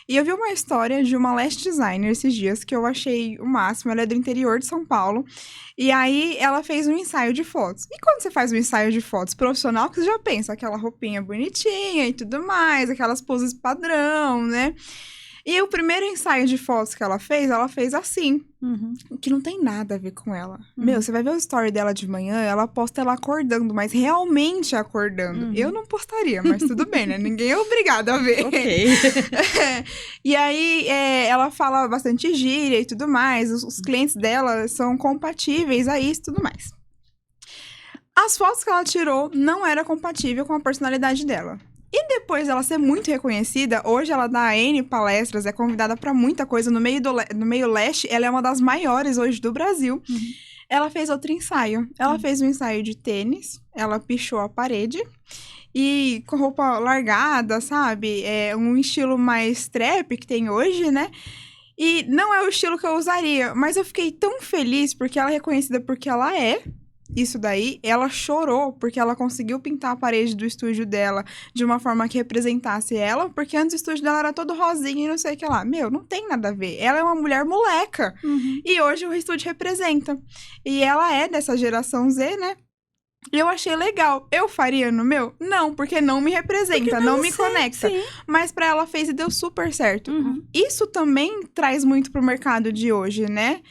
E eu vi uma história de uma lash designer esses dias que eu achei o máximo. Ela é do interior de São Paulo. E aí ela fez um ensaio de fotos. E quando você faz um ensaio de fotos profissional, que você já pensa aquela roupinha bonitinha e tudo mais, aquelas poses padrão, né? E o primeiro ensaio de fotos que ela fez assim, Uhum. que não tem nada a ver com ela. Uhum. Meu, você vai ver o story dela de manhã, ela posta ela acordando, mas realmente acordando. Uhum. Eu não postaria, mas tudo bem, né? Ninguém é obrigado a ver. Ok. E aí, ela fala bastante gíria e tudo mais. Os clientes dela são compatíveis a isso e tudo mais. As fotos que ela tirou não eram compatíveis com a personalidade dela. E depois dela ser muito reconhecida, hoje ela dá N palestras, é convidada pra muita coisa. No meio leste, ela é uma das maiores hoje do Brasil. Uhum. Ela fez outro ensaio. Ela fez um ensaio de tênis, ela pichou a parede. E com roupa largada, sabe? É um estilo mais trap que tem hoje, né? E não é o estilo que eu usaria, mas eu fiquei tão feliz porque ela é reconhecida porque ela é. Isso daí, ela chorou porque ela conseguiu pintar a parede do estúdio dela de uma forma que representasse ela, porque antes o estúdio dela era todo rosinha e não sei o que lá. Meu, não tem nada a ver. Ela é uma mulher moleca. Uhum. E hoje o estúdio representa. E ela é dessa geração Z, né? E eu achei legal. Eu faria no meu? Não, porque não me representa, não me conecta. Sim. Mas pra ela fez e deu super certo. Uhum. Isso também traz muito pro mercado de hoje, né?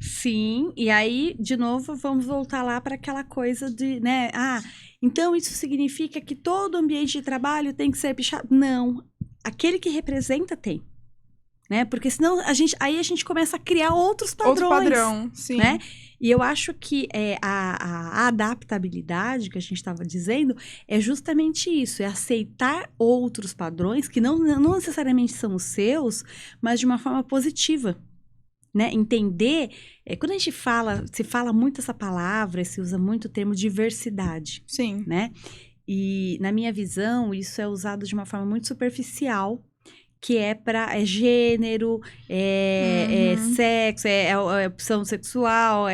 Sim, e aí, de novo, vamos voltar lá para aquela coisa de, né? Ah, então isso significa que todo ambiente de trabalho tem que ser pichado? Não, aquele que representa tem, né? Porque senão aí a gente começa a criar outros padrões. Outro padrão, sim. Né? E eu acho que a adaptabilidade que a gente estava dizendo é justamente isso, é aceitar outros padrões que não necessariamente são os seus, mas de uma forma positiva. Né? Entender, quando a gente se fala muito essa palavra, se usa muito o termo diversidade. Sim. Né? E, na minha visão, isso é usado de uma forma muito superficial, que é para gênero, sexo, opção sexual,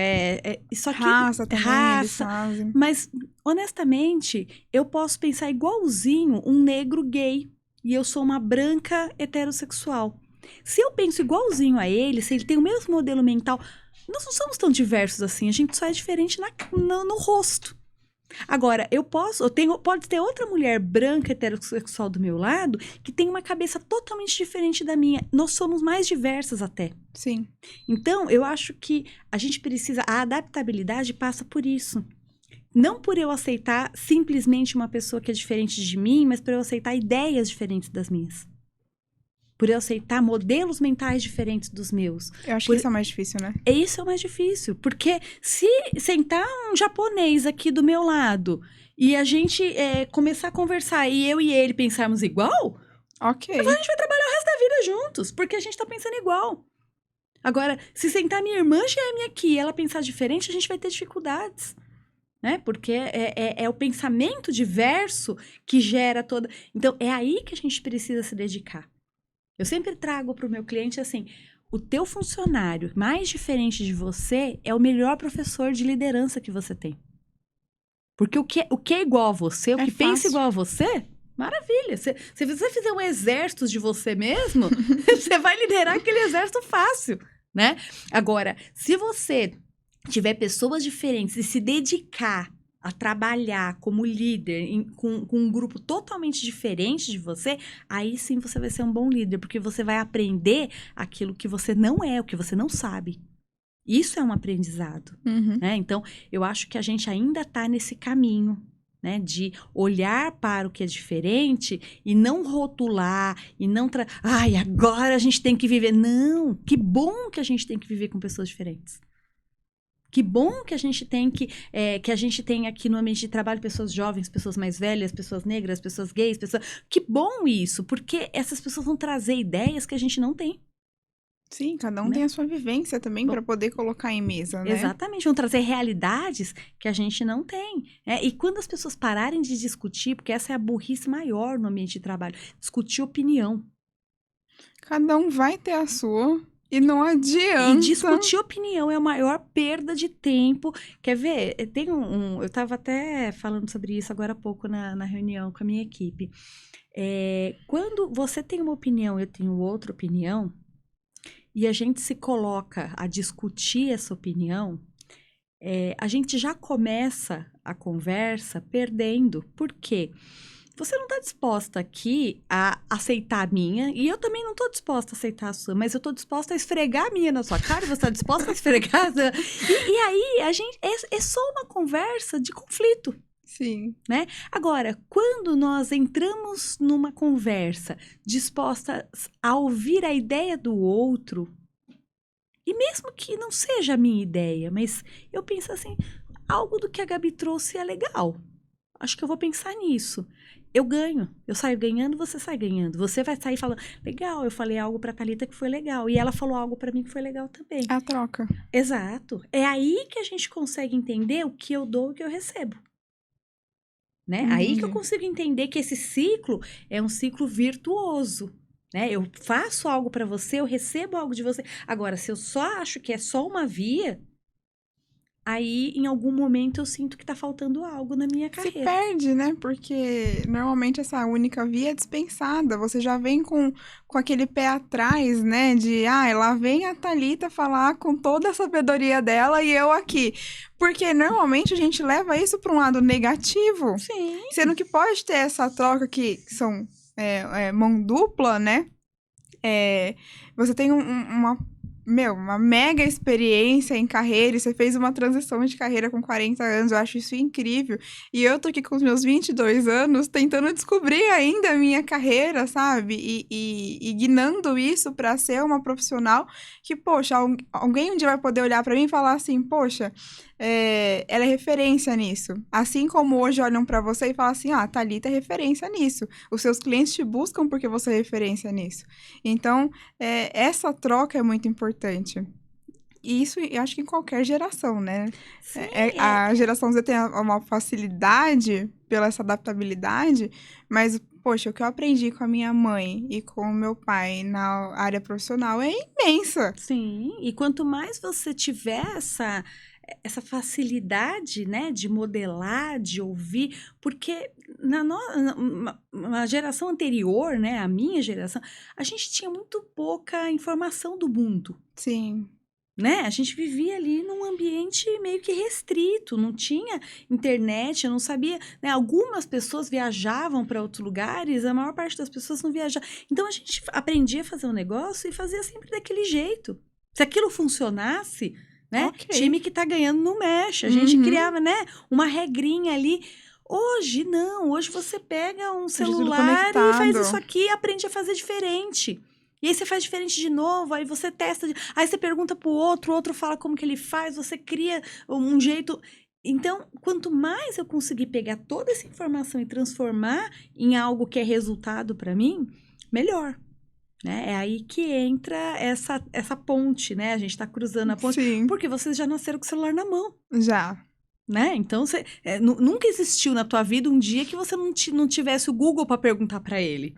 isso aqui, raça também, raça. Mas, honestamente, eu posso pensar igualzinho um negro gay e eu sou uma branca heterossexual. Se eu penso igualzinho a ele, se ele tem o mesmo modelo mental, nós não somos tão diversos assim, a gente só é diferente no rosto. Agora, pode ter outra mulher branca heterossexual do meu lado que tem uma cabeça totalmente diferente da minha. Nós somos mais diversas até. Sim. Então, eu acho que a adaptabilidade passa por isso. Não por eu aceitar simplesmente uma pessoa que é diferente de mim, mas por eu aceitar ideias diferentes das minhas. Por eu aceitar modelos mentais diferentes dos meus. Eu acho que isso é o mais difícil, né? Isso é o mais difícil. Porque se sentar um japonês aqui do meu lado e a gente começar a conversar e eu e ele pensarmos igual, ok. A gente vai trabalhar o resto da vida juntos, porque a gente tá pensando igual. Agora, se sentar minha irmã gêmea aqui e ela pensar diferente, a gente vai ter dificuldades. Né? Porque é o pensamento diverso que gera toda... Então, é aí que a gente precisa se dedicar. Eu sempre trago para o meu cliente assim, o teu funcionário mais diferente de você é o melhor professor de liderança que você tem. Porque o que é igual a você, o que pensa igual a você, maravilha. Se você fizer um exército de você mesmo, você vai liderar aquele exército fácil, né? Agora, se você tiver pessoas diferentes e se dedicar a trabalhar como líder com um grupo totalmente diferente de você, aí sim você vai ser um bom líder, porque você vai aprender aquilo que você não é, o que você não sabe. Isso é um aprendizado. Uhum. Né? Então, eu acho que a gente ainda está nesse caminho, né, de olhar para o que é diferente e não rotular, e não... Ai, agora a gente tem que viver. Não, que bom que a gente tem que viver com pessoas diferentes. Que bom que a gente tem que a gente tem aqui no ambiente de trabalho pessoas jovens, pessoas mais velhas, pessoas negras, pessoas gays, Que bom isso, porque essas pessoas vão trazer ideias que a gente não tem. Sim, cada um tem a sua vivência também para poder colocar em mesa, né? Exatamente, vão trazer realidades que a gente não tem. E quando as pessoas pararem de discutir, porque essa é a burrice maior no ambiente de trabalho, discutir opinião. Cada um vai ter a sua, E não adianta. E discutir opinião é a maior perda de tempo. Quer ver? Tem eu estava até falando sobre isso agora há pouco na reunião com a minha equipe. Quando você tem uma opinião e eu tenho outra opinião, e a gente se coloca a discutir essa opinião, a gente já começa a conversa perdendo. Por quê? Você não está disposta aqui a aceitar a minha, e eu também não estou disposta a aceitar a sua, mas eu estou disposta a esfregar a minha na sua cara, você está disposta a esfregar? E aí, a gente, é só uma conversa de conflito. Sim. Né? Agora, quando nós entramos numa conversa disposta a ouvir a ideia do outro, e mesmo que não seja a minha ideia, mas eu penso assim, algo do que a Gabi trouxe é legal. Acho que eu vou pensar nisso. Eu ganho, eu saio ganhando, você sai ganhando. Você vai sair falando, legal, eu falei algo pra Thalita que foi legal. E ela falou algo pra mim que foi legal também. A troca. Exato. É aí que a gente consegue entender o que eu dou e o que eu recebo. Né? Aí que eu consigo entender que esse ciclo é um ciclo virtuoso. Né? Eu faço algo pra você, eu recebo algo de você. Agora, se eu só acho que é só uma via, aí, em algum momento, eu sinto que tá faltando algo na minha carreira. Se perde, né? Porque normalmente essa única via é dispensada. Você já vem com aquele pé atrás, né? De, lá vem a Thalita falar com toda a sabedoria dela e eu aqui. Porque normalmente a gente leva isso para um lado negativo. Sim. Sendo que pode ter essa troca que são mão dupla, né? Você tem uma mega experiência em carreira, e você fez uma transição de carreira com 40 anos, eu acho isso incrível. E eu tô aqui com os meus 22 anos, tentando descobrir ainda a minha carreira, sabe? E guinando isso pra ser uma profissional que, poxa, alguém um dia vai poder olhar pra mim e falar assim, poxa, ela é referência nisso. Assim como hoje olham pra você e falam assim, a Thalita é referência nisso. Os seus clientes te buscam porque você é referência nisso. Então, essa troca é muito importante. E isso, eu acho que em qualquer geração, né? Sim, a geração Z tem uma facilidade pela essa adaptabilidade, mas, poxa, o que eu aprendi com a minha mãe e com o meu pai na área profissional é imensa. Sim, e quanto mais você tiver essa facilidade, né, de modelar, de ouvir, porque na geração anterior, né, a minha geração, a gente tinha muito pouca informação do mundo. Sim. Né? A gente vivia ali num ambiente meio que restrito, não tinha internet, eu não sabia, né? Algumas pessoas viajavam para outros lugares, a maior parte das pessoas não viajava. Então a gente aprendia a fazer um negócio e fazia sempre daquele jeito. Se aquilo funcionasse, né? Okay. Time que tá ganhando não mexe. A gente criava, né, uma regrinha ali. Hoje não, hoje você pega um celular e faz isso aqui e aprende a fazer diferente. E aí você faz diferente de novo, aí você testa, aí você pergunta pro outro, o outro fala como que ele faz, você cria um jeito. Então, quanto mais eu conseguir pegar toda essa informação e transformar em algo que é resultado para mim, melhor. Né? É aí que entra essa ponte, né? A gente tá cruzando a ponte. Sim. Porque vocês já nasceram com o celular na mão. Já. Né? Então, nunca existiu na tua vida um dia que você não tivesse o Google para perguntar para ele.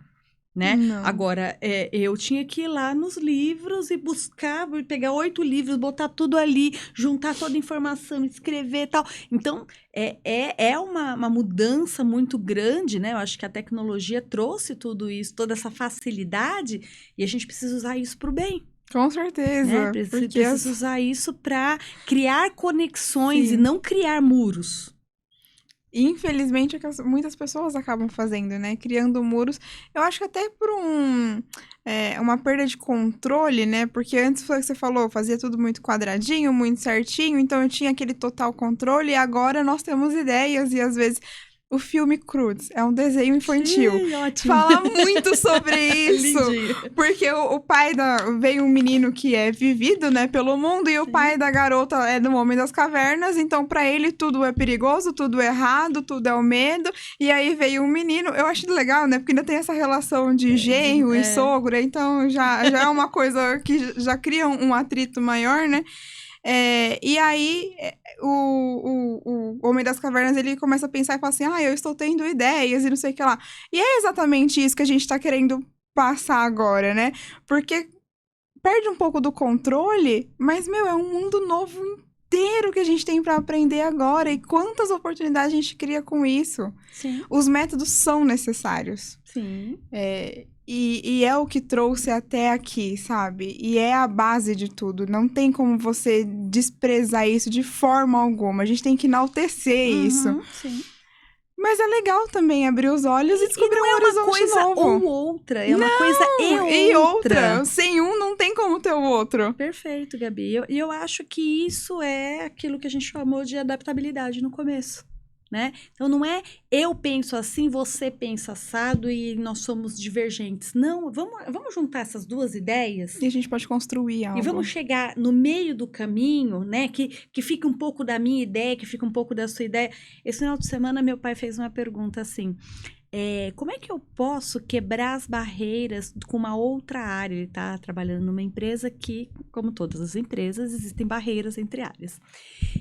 Né? Agora, eu tinha que ir lá nos livros e buscar, pegar 8 livros, botar tudo ali, juntar toda a informação, escrever e tal. Então, é uma mudança muito grande, né? Eu acho que a tecnologia trouxe tudo isso, toda essa facilidade, e a gente precisa usar isso para o bem. Com certeza. Né? Precisa usar isso para criar conexões. Sim. E não criar muros. Infelizmente, é que muitas pessoas acabam fazendo, né? Criando muros. Eu acho que até por uma perda de controle, né? Porque antes foi o que você falou, fazia tudo muito quadradinho, muito certinho. Então, eu tinha aquele total controle. E agora nós temos ideias e, às vezes... O filme Croods é um desenho infantil. Sim, ótimo. Fala muito sobre isso. Porque o pai veio um menino que é vivido, né, pelo mundo, e Sim. o pai da garota é do Homem das Cavernas, então pra ele tudo é perigoso, tudo é errado, tudo é o medo. E aí veio um menino, eu acho legal, né, porque ainda tem essa relação de genro e sogra, então já é uma coisa que já cria um atrito maior, né? E aí, o Homem das Cavernas, ele começa a pensar e fala assim, eu estou tendo ideias e não sei o que lá. E é exatamente isso que a gente tá querendo passar agora, né? Porque perde um pouco do controle, mas, meu, é um mundo novo inteiro que a gente tem pra aprender agora. E quantas oportunidades a gente cria com isso. Sim. Os métodos são necessários. Sim. E é o que trouxe até aqui, sabe? E é a base de tudo. Não tem como você desprezar isso de forma alguma. A gente tem que enaltecer isso. Sim. Mas é legal também abrir os olhos e descobrir não um horizonte coisa novo. ou outra, é uma coisa E outra. Sem um, não tem como ter o outro. Perfeito, Gabi. E eu acho que isso é aquilo que a gente chamou de adaptabilidade no começo, né? Então, não é eu penso assim, você pensa assado e nós somos divergentes. Não, vamos juntar essas duas ideias. E a gente pode construir algo. E vamos chegar no meio do caminho, né? Que fica um pouco da minha ideia, que fica um pouco da sua ideia. Esse final de semana, meu pai fez uma pergunta assim: como é que eu posso quebrar as barreiras com uma outra área? Ele está trabalhando numa empresa que, como todas as empresas, existem barreiras entre áreas.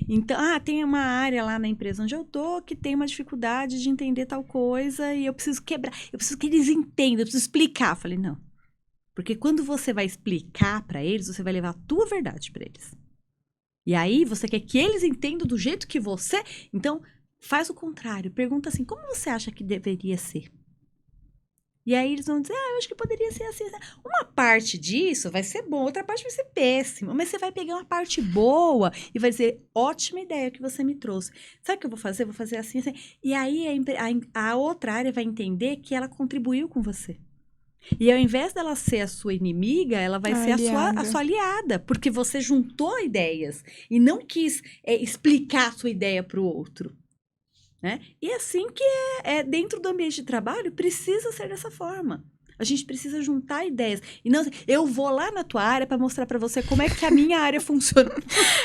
Então, tem uma área lá na empresa onde eu tô que tem uma dificuldade de entender tal coisa e eu preciso quebrar, eu preciso que eles entendam, eu preciso explicar. Eu falei, não. Porque quando você vai explicar para eles, você vai levar a tua verdade para eles. E aí, você quer que eles entendam do jeito que você... Então, faz o contrário. Pergunta assim, como você acha que deveria ser? E aí, eles vão dizer, eu acho que poderia ser assim. Uma parte disso vai ser boa, outra parte vai ser péssima. Mas você vai pegar uma parte boa e vai dizer, ótima ideia que você me trouxe. Sabe o que eu vou fazer? Vou fazer assim, assim. E aí, a outra área vai entender que ela contribuiu com você. E ao invés dela ser a sua inimiga, ela vai ser a sua aliada, porque você juntou ideias e não quis explicar a sua ideia para o outro. Né? E assim que dentro do ambiente de trabalho, precisa ser dessa forma. A gente precisa juntar ideias. E não, eu vou lá na tua área para mostrar para você como é que a minha área funciona.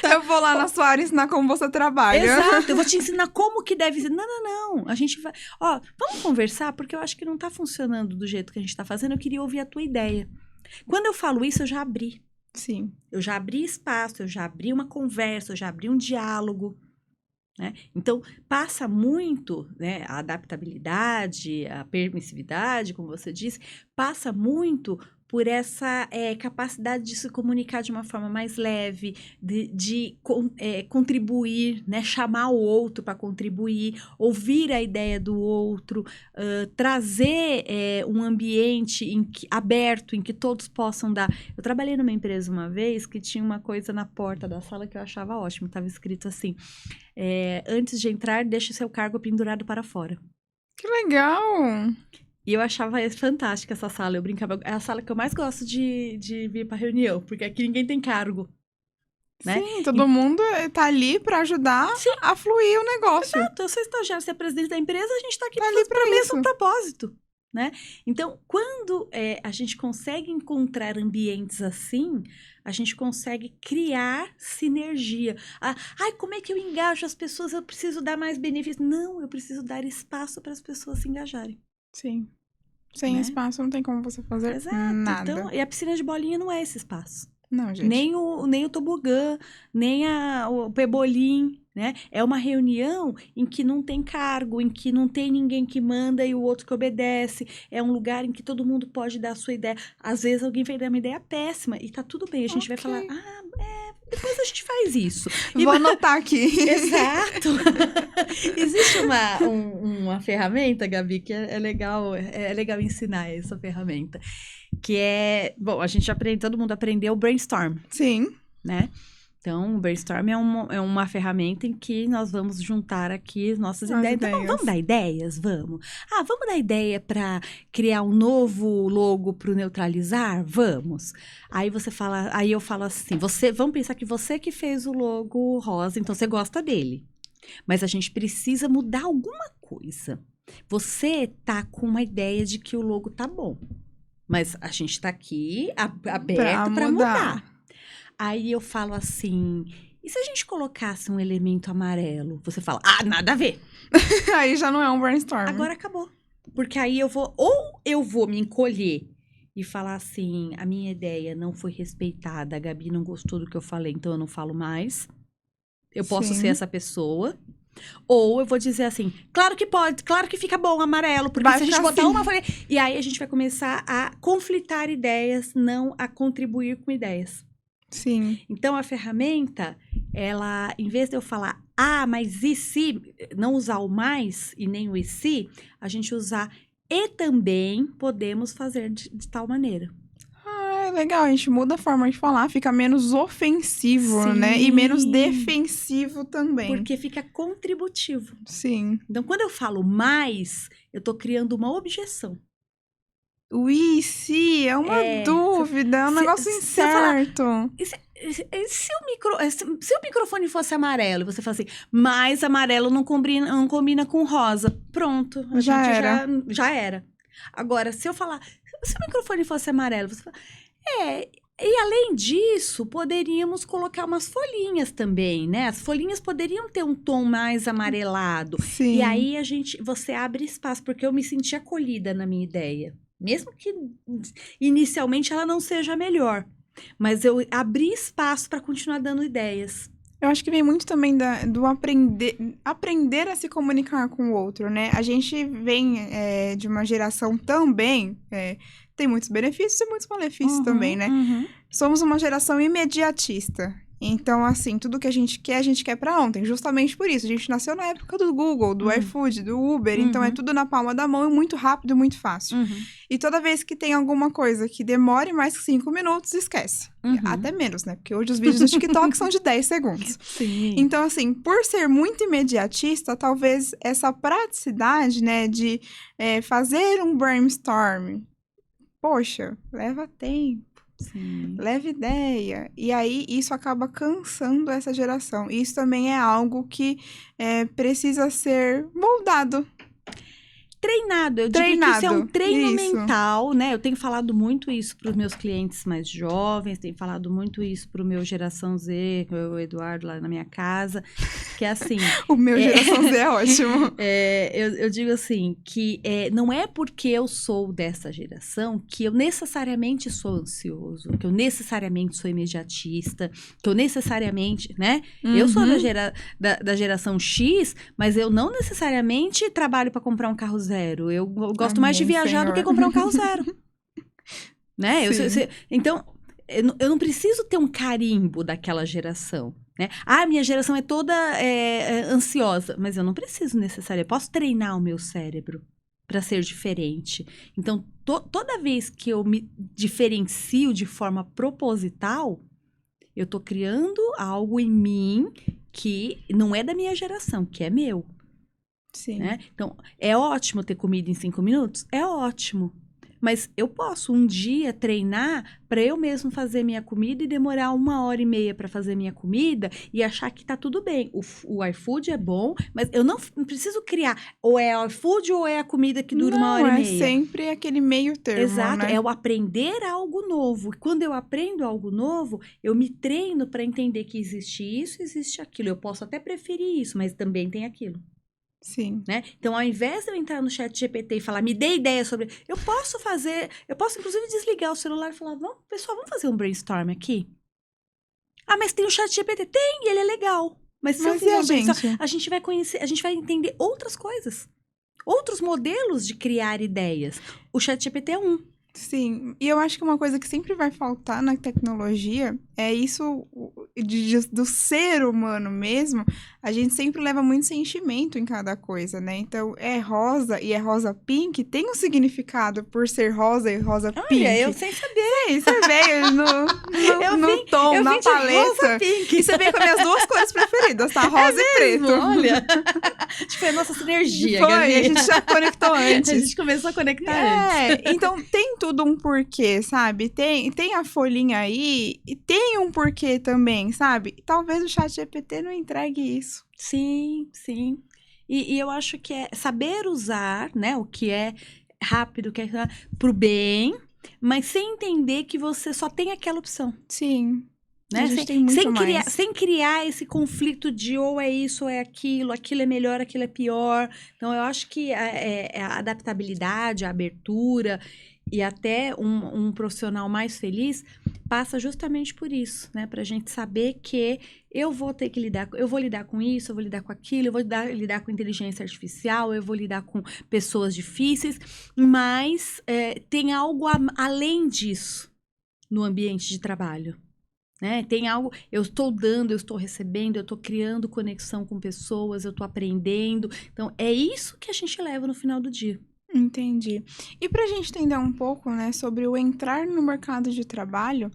Eu vou lá na sua área ensinar como você trabalha. Exato, eu vou te ensinar como que deve ser. Não. A gente vai... vamos conversar, porque eu acho que não tá funcionando do jeito que a gente tá fazendo. Eu queria ouvir a tua ideia. Quando eu falo isso, eu já abri. Sim. Eu já abri espaço, eu já abri uma conversa, eu já abri um diálogo. Né? Então, passa muito, né, a adaptabilidade, a permissividade, como você disse, passa muito por essa capacidade de se comunicar de uma forma mais leve, de contribuir, né, chamar o outro para contribuir, ouvir a ideia do outro, trazer um ambiente aberto em que todos possam dar. Eu trabalhei numa empresa uma vez que tinha uma coisa na porta da sala que eu achava ótimo, estava escrito assim, antes de entrar, deixe seu cargo pendurado para fora. Que legal! E eu achava fantástica essa sala, eu brincava, é a sala que eu mais gosto de vir para reunião, porque aqui ninguém tem cargo. Né? Sim, todo mundo tá ali para ajudar a fluir o negócio. Exato, eu sou estagiário, você é presidente da empresa, a gente tá aqui para o mesmo propósito. Né? Então, quando a gente consegue encontrar ambientes assim, a gente consegue criar sinergia. Como é que eu engajo as pessoas? Eu preciso dar mais benefícios. Não, eu preciso dar espaço para as pessoas se engajarem. Sim. Sem espaço não tem como você fazer nada. Então, e a piscina de bolinha não é esse espaço. Não, gente. Nem o tobogã, nem o pebolim, né? É uma reunião em que não tem cargo, em que não tem ninguém que manda e o outro que obedece. É um lugar em que todo mundo pode dar a sua ideia. Às vezes alguém vai dar uma ideia péssima e tá tudo bem. A gente vai falar, depois a gente faz isso. Vou anotar aqui. Exato. Existe uma ferramenta, Gabi, que é legal ensinar essa ferramenta. Que a gente todo mundo aprendeu o brainstorm. Sim. Né? Então, o brainstorm é uma ferramenta em que nós vamos juntar aqui as nossas ideias. Então, vamos dar ideias? Vamos. Vamos dar ideia para criar um novo logo para o neutralizar? Vamos. Aí eu falo assim, vamos pensar que você que fez o logo rosa, então você gosta dele. Mas a gente precisa mudar alguma coisa. Você tá com uma ideia de que o logo tá bom. Mas a gente tá aqui aberto para mudar. Aí eu falo assim, e se a gente colocasse um elemento amarelo? Você fala, nada a ver. Aí já não é um brainstorm. Agora acabou. Porque aí eu vou me encolher e falar assim, a minha ideia não foi respeitada, a Gabi não gostou do que eu falei, então eu não falo mais. Eu posso ser essa pessoa. Ou eu vou dizer assim, claro que pode, claro que fica bom amarelo, porque Vai se a gente ficar botar assim. uma folha... E aí a gente vai começar a conflitar ideias, não a contribuir com ideias. Sim. Então, a ferramenta, ela, em vez de eu falar, mas e se, não usar o mais e nem o e se, a gente usar e também podemos fazer de tal maneira. Ah, é legal, a gente muda a forma de falar, fica menos ofensivo, Sim. né? E menos defensivo também. Porque fica contributivo. Sim. Então, quando eu falo mais, eu tô criando uma objeção. O e se é uma dúvida, é um negócio se eu falar, incerto. Se o microfone fosse amarelo, você fala assim, mas amarelo não combina com rosa. Pronto, já era. Agora, se eu falar, se o microfone fosse amarelo, você fala, e além disso, poderíamos colocar umas folhinhas também, né? As folhinhas poderiam ter um tom mais amarelado. Sim. E aí você abre espaço, porque eu me senti acolhida na minha ideia. Mesmo que inicialmente ela não seja a melhor. Mas eu abri espaço para continuar dando ideias. Eu acho que vem muito também do aprender a se comunicar com o outro, né? A gente vem de uma geração também, tem muitos benefícios e muitos malefícios também, né? Somos uma geração imediatista. Então, assim, tudo que a gente quer pra ontem. Justamente por isso. A gente nasceu na época do Google, do iFood, do Uber. Então, é tudo na palma da mão e muito rápido, muito fácil. E toda vez que tem alguma coisa que demore mais que 5 minutos, esquece. Até menos, né? Porque hoje os vídeos do TikTok são de 10 segundos. Sim. Então, assim, por ser muito imediatista, talvez essa praticidade, né, de fazer um brainstorm, poxa, leva tempo. Sim. Leva ideia. E aí, isso acaba cansando essa geração. Isso também é algo que precisa ser moldado. Treinado. Eu digo que isso é um treino mental, né? Eu tenho falado muito isso para os meus clientes mais jovens, tenho falado muito isso para o meu geração Z, o Eduardo lá na minha casa, que é assim... O meu geração Z é ótimo. Eu digo assim, que não é porque eu sou dessa geração que eu necessariamente sou ansioso, que eu necessariamente sou imediatista, que eu necessariamente, né? Eu sou da geração X, mas eu não necessariamente trabalho para comprar um carro zero. Eu gosto mais de viajar do que comprar um carro zero. Né? Então, eu não preciso ter um carimbo daquela geração. Né? Minha geração é toda ansiosa. Mas eu não preciso necessariamente. Eu posso treinar o meu cérebro para ser diferente. Então, toda vez que eu me diferencio de forma proposital, eu estou criando algo em mim que não é da minha geração, que é meu. Sim. Né? Então, é ótimo ter comida em 5 minutos? É ótimo. Mas eu posso um dia treinar para eu mesmo fazer minha comida e demorar 1h30 para fazer minha comida e achar que tá tudo bem. O iFood é bom, mas eu não preciso criar ou é o iFood ou é a comida que dura 1h30. É sempre aquele meio termo, Exato, né? é o aprender algo novo. E quando eu aprendo algo novo, eu me treino para entender que existe isso, existe aquilo. Eu posso até preferir isso, mas também tem aquilo. Sim. Né? Então, ao invés de eu entrar no chat GPT e falar, me dê ideia sobre... eu posso inclusive desligar o celular e falar, pessoal, vamos fazer um brainstorm aqui? Mas tem o chat GPT? Tem, e ele é legal. Mas se eu fizer um brainstorm, a gente vai conhecer, a gente vai entender outras coisas. Outros modelos de criar ideias. O chat GPT é um. Sim, e eu acho que uma coisa que sempre vai faltar na tecnologia é isso do ser humano mesmo. A gente sempre leva muito sentimento em cada coisa, né? Então, é rosa e é rosa pink, tem um significado por ser rosa e rosa pink. Olha, eu sem saber. Você veio no tom, na paleta. E você veio com as minhas 2 cores preferidas, tá? Rosa e preto. Olha, acho que foi a nossa sinergia, Foi, Gabi. a gente já conectou antes. A gente começou a conectar antes. Então tem tudo um porquê, sabe? Tem a folhinha aí e tem um porquê também, sabe? Talvez o chat GPT não entregue isso. Sim, sim. E eu acho que é saber usar, né, o que é rápido, o que é pro bem, mas sem entender que você só tem aquela opção. Sim. Né? A gente tem muito mais. Sem criar esse conflito de ou é isso ou é aquilo é melhor, aquilo é pior. Então, eu acho que a adaptabilidade, a abertura e até um profissional mais feliz passa justamente por isso, né? Pra gente saber que eu vou ter que lidar, eu vou lidar com isso, eu vou lidar com aquilo, eu vou lidar com inteligência artificial, eu vou lidar com pessoas difíceis, mas tem algo além disso no ambiente de trabalho. Né? Tem algo, eu estou dando, eu estou recebendo, eu estou criando conexão com pessoas, eu estou aprendendo. Então, é isso que a gente leva no final do dia. Entendi. E pra gente entender um pouco, né, sobre o entrar no mercado de trabalho,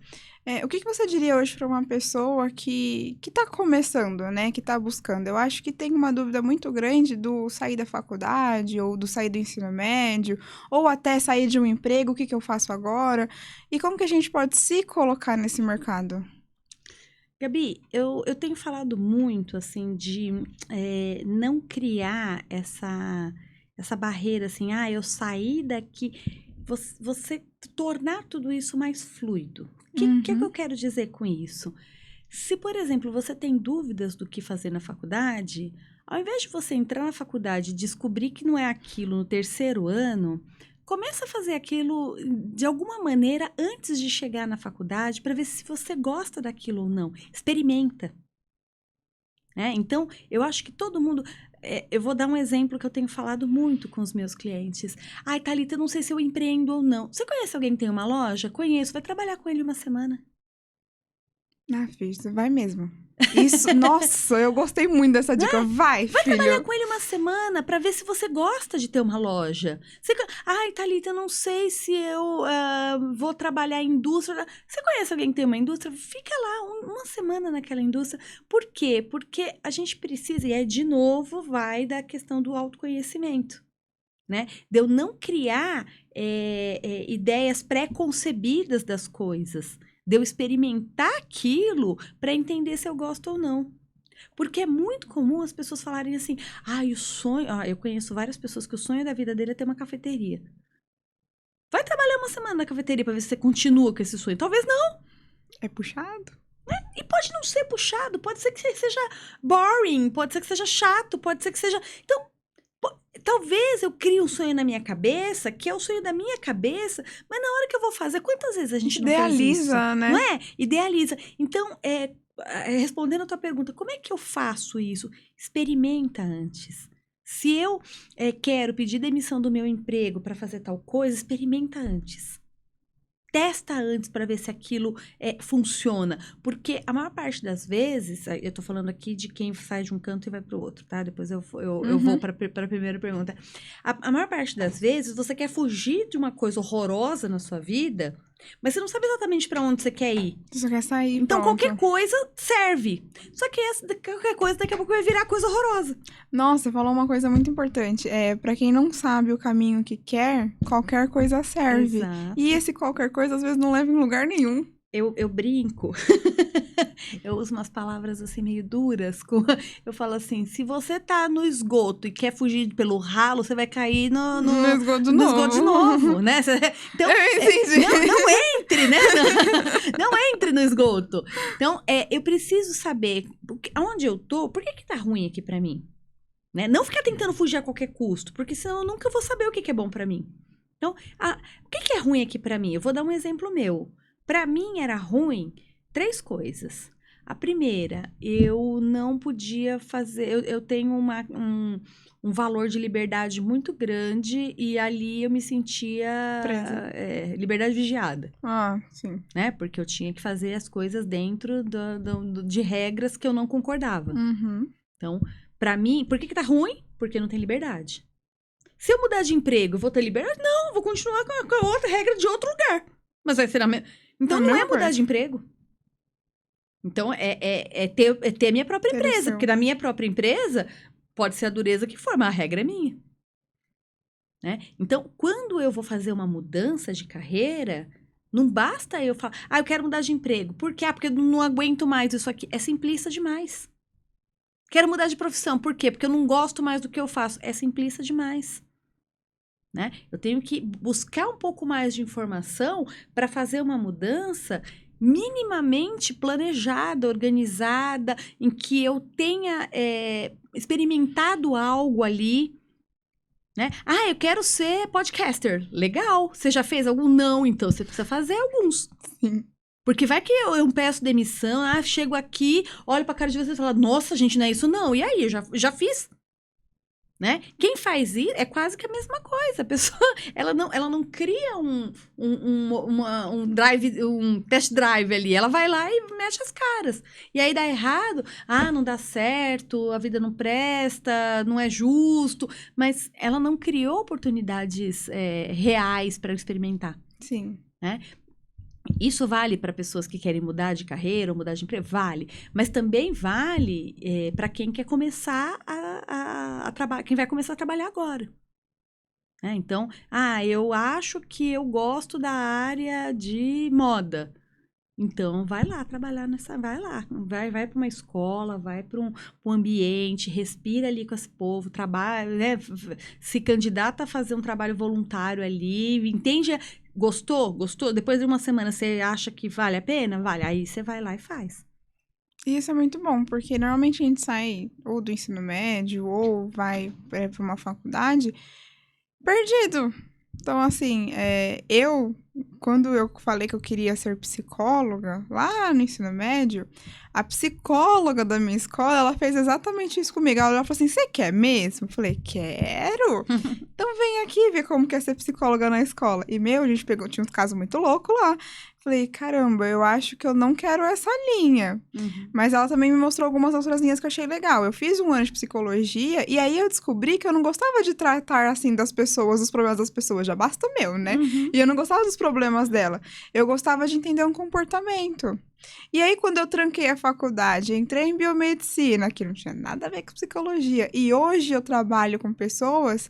o que você diria hoje para uma pessoa que tá começando, né, que tá buscando? Eu acho que tem uma dúvida muito grande do sair da faculdade, ou do sair do ensino médio, ou até sair de um emprego, o que eu faço agora? E como que a gente pode se colocar nesse mercado? Gabi, eu tenho falado muito, assim, de não criar essa barreira, assim, eu saí daqui, você tornar tudo isso mais fluido. O que eu quero dizer com isso? Se, por exemplo, você tem dúvidas do que fazer na faculdade, ao invés de você entrar na faculdade e descobrir que não é aquilo no terceiro ano, começa a fazer aquilo de alguma maneira antes de chegar na faculdade para ver se você gosta daquilo ou não. Experimenta. Então, eu acho que todo mundo... eu vou dar um exemplo que eu tenho falado muito com os meus clientes. Ai, Thalita, eu não sei se eu empreendo ou não. Você conhece alguém que tem uma loja? Conheço. Vai trabalhar com ele uma semana. Filho, você vai mesmo. Isso, nossa, eu gostei muito dessa dica. Vai, Vai filho. trabalhar com ele uma semana para ver se você gosta de ter uma loja. Ai, Thalita, eu não sei se eu vou trabalhar em indústria. Você conhece alguém que tem uma indústria? Fica lá uma semana naquela indústria. Por quê? Porque a gente precisa, e de novo, vai da questão do autoconhecimento. Né? De eu não criar ideias pré-concebidas das coisas. De eu experimentar aquilo para entender se eu gosto ou não. Porque é muito comum as pessoas falarem assim, o sonho... eu conheço várias pessoas que o sonho da vida dele é ter uma cafeteria. Vai trabalhar uma semana na cafeteria para ver se você continua com esse sonho. Talvez não. É puxado. E pode não ser puxado, pode ser que seja boring, pode ser que seja chato, pode ser que seja... Então, talvez eu crie um sonho na minha cabeça, que é o sonho da minha cabeça, mas na hora que eu vou fazer, quantas vezes a gente não faz isso? Idealiza, né? Não é? Idealiza. Então, respondendo a tua pergunta, como é que eu faço isso? Experimenta antes. Se eu quero pedir demissão do meu emprego para fazer tal coisa, experimenta antes. Testa antes para ver se aquilo funciona. Porque a maior parte das vezes, eu tô falando aqui de quem sai de um canto e vai pro outro, tá? Depois eu vou para a primeira pergunta. A maior parte das vezes, você quer fugir de uma coisa horrorosa na sua vida, mas você não sabe exatamente para onde você quer ir. Você só quer sair, então, pronto. qualquer coisa serve. Só que qualquer coisa, daqui a pouco vai virar coisa horrorosa. Nossa, você falou uma coisa muito importante. Para quem não sabe o caminho que quer, qualquer coisa serve. Exato. E esse qualquer coisa, às vezes, não leva em lugar nenhum. Eu brinco. Eu uso umas palavras assim meio duras. Eu falo assim, se você tá no esgoto e quer fugir pelo ralo, você vai cair no esgoto de novo, né? Então, não entre, né? Não entre no esgoto. Então, eu preciso saber onde eu tô, por que tá ruim aqui pra mim? Né? Não ficar tentando fugir a qualquer custo, porque senão eu nunca vou saber o que é bom pra mim. Então, o que é ruim aqui pra mim? Eu vou dar um exemplo meu. Para mim era ruim 3 coisas. A primeira, eu não podia fazer... Eu tenho um valor de liberdade muito grande e ali eu me sentia... liberdade vigiada. Sim. Né? Porque eu tinha que fazer as coisas dentro de regras que eu não concordava. Uhum. Então, para mim... Por que tá ruim? Porque não tem liberdade. Se eu mudar de emprego, eu vou ter liberdade? Não, vou continuar com a outra regra de outro lugar. Mas vai ser a mesma... Então, não é mudar de emprego. Então, ter a minha própria empresa. Porque na minha própria empresa, pode ser a dureza que for, mas a regra é minha. Né? Então, quando eu vou fazer uma mudança de carreira, não basta eu falar, eu quero mudar de emprego. Por quê? Porque eu não aguento mais isso aqui. É simplista demais. Quero mudar de profissão. Por quê? Porque eu não gosto mais do que eu faço. É simplista demais. Né? Eu tenho que buscar um pouco mais de informação para fazer uma mudança minimamente planejada, organizada, em que eu tenha experimentado algo ali. Né? Eu quero ser podcaster. Legal. Você já fez algum? Não, então você precisa fazer alguns. Sim. Porque vai que eu peço demissão, chego aqui, olho pra cara de vocês e falo, nossa, gente, não é isso não. E aí, eu já fiz. Né? Quem faz isso é quase que a mesma coisa. A pessoa, ela não cria um drive, um test drive ali. Ela vai lá e mexe as caras. E aí dá errado. Não dá certo, a vida não presta, não é justo. Mas ela não criou oportunidades reais para experimentar. Sim. Né? Isso vale para pessoas que querem mudar de carreira ou mudar de emprego? Vale. Mas também vale para quem quer começar a trabalhar, quem vai começar a trabalhar agora. Então, eu acho que eu gosto da área de moda. Então, vai lá trabalhar vai lá. Vai para uma escola, vai para um ambiente, respira ali com esse povo, trabalha, né? Se candidata a fazer um trabalho voluntário ali, entende... Gostou? Depois de uma semana, você acha que vale a pena? Vale. Aí você vai lá e faz. Isso é muito bom, porque normalmente a gente sai ou do ensino médio ou vai para uma faculdade perdido. Então, assim, quando eu falei que eu queria ser psicóloga, lá no ensino médio, a psicóloga da minha escola, ela fez exatamente isso comigo. Ela falou assim, você quer mesmo? Eu falei, quero! Então vem aqui ver como que é ser psicóloga na escola. E, a gente tinha uns casos muito loucos lá. Falei, caramba, eu acho que eu não quero essa linha. Uhum. Mas ela também me mostrou algumas outras linhas que eu achei legal. Eu fiz 1 ano de psicologia e aí eu descobri que eu não gostava de tratar, assim, das pessoas, dos problemas das pessoas. Já basta o meu, né? Uhum. E eu não gostava dos problemas dela. Eu gostava de entender um comportamento. E aí, quando eu tranquei a faculdade, entrei em biomedicina, que não tinha nada a ver com psicologia, e hoje eu trabalho com pessoas,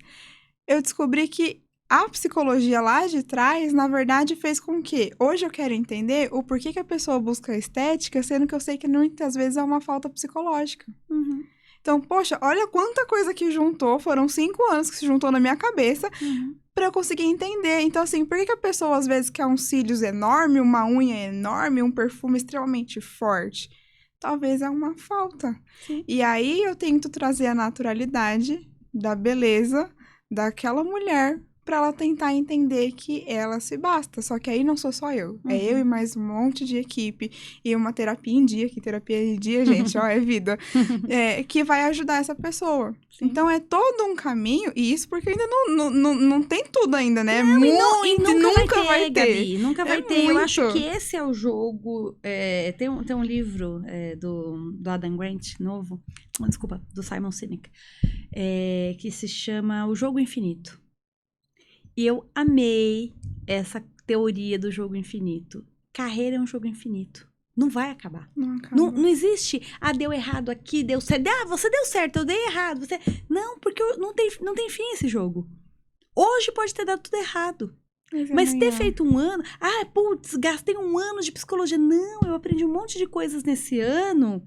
eu descobri que a psicologia lá de trás, na verdade, fez com que hoje eu quero entender o porquê que a pessoa busca estética, sendo que eu sei que muitas vezes é uma falta psicológica. Uhum. Então, poxa, olha quanta coisa que juntou, foram 5 anos que se juntou na minha cabeça pra eu conseguir entender. Então, assim, por que a pessoa às vezes quer uns cílios enormes, uma unha enorme, um perfume extremamente forte? Talvez é uma falta. Sim. E aí eu tento trazer a naturalidade da beleza daquela mulher pra ela tentar entender que ela se basta. Só que aí não sou só eu. É eu e mais um monte de equipe e uma terapia em dia, que terapia em dia, gente, é vida, que vai ajudar essa pessoa. Sim. Então é todo um caminho, e isso porque ainda não tem tudo ainda, né? Não, muito, e nunca vai ter. Gabi, nunca vai ter. Muito. Eu acho que esse é o jogo. Tem um livro do Adam Grant, novo, desculpa, do Simon Sinek, que se chama O Jogo Infinito. E eu amei essa teoria do jogo infinito. Carreira é um jogo infinito. Não vai acabar. Não existe, deu errado aqui, deu certo. Você deu certo, eu dei errado. Não, porque não tem fim esse jogo. Hoje pode ter dado tudo errado. Mas ter feito 1 ano... gastei 1 ano de psicologia. Não, eu aprendi um monte de coisas nesse ano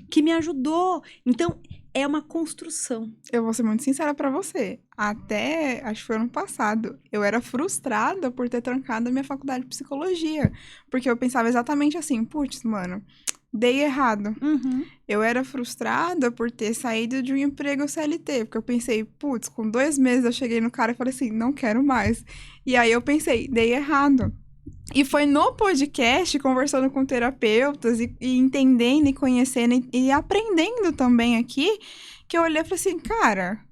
que me ajudou. Então, é uma construção. Eu vou ser muito sincera pra você. Até, acho que foi ano passado, eu era frustrada por ter trancado a minha faculdade de psicologia. Porque eu pensava exatamente assim, putz, mano, dei errado. Uhum. Eu era frustrada por ter saído de um emprego CLT. Porque eu pensei, putz, com 2 meses eu cheguei no cara e falei assim, não quero mais. E aí eu pensei, dei errado. E foi no podcast, conversando com terapeutas e entendendo e conhecendo e aprendendo também aqui, que eu olhei e falei assim, cara,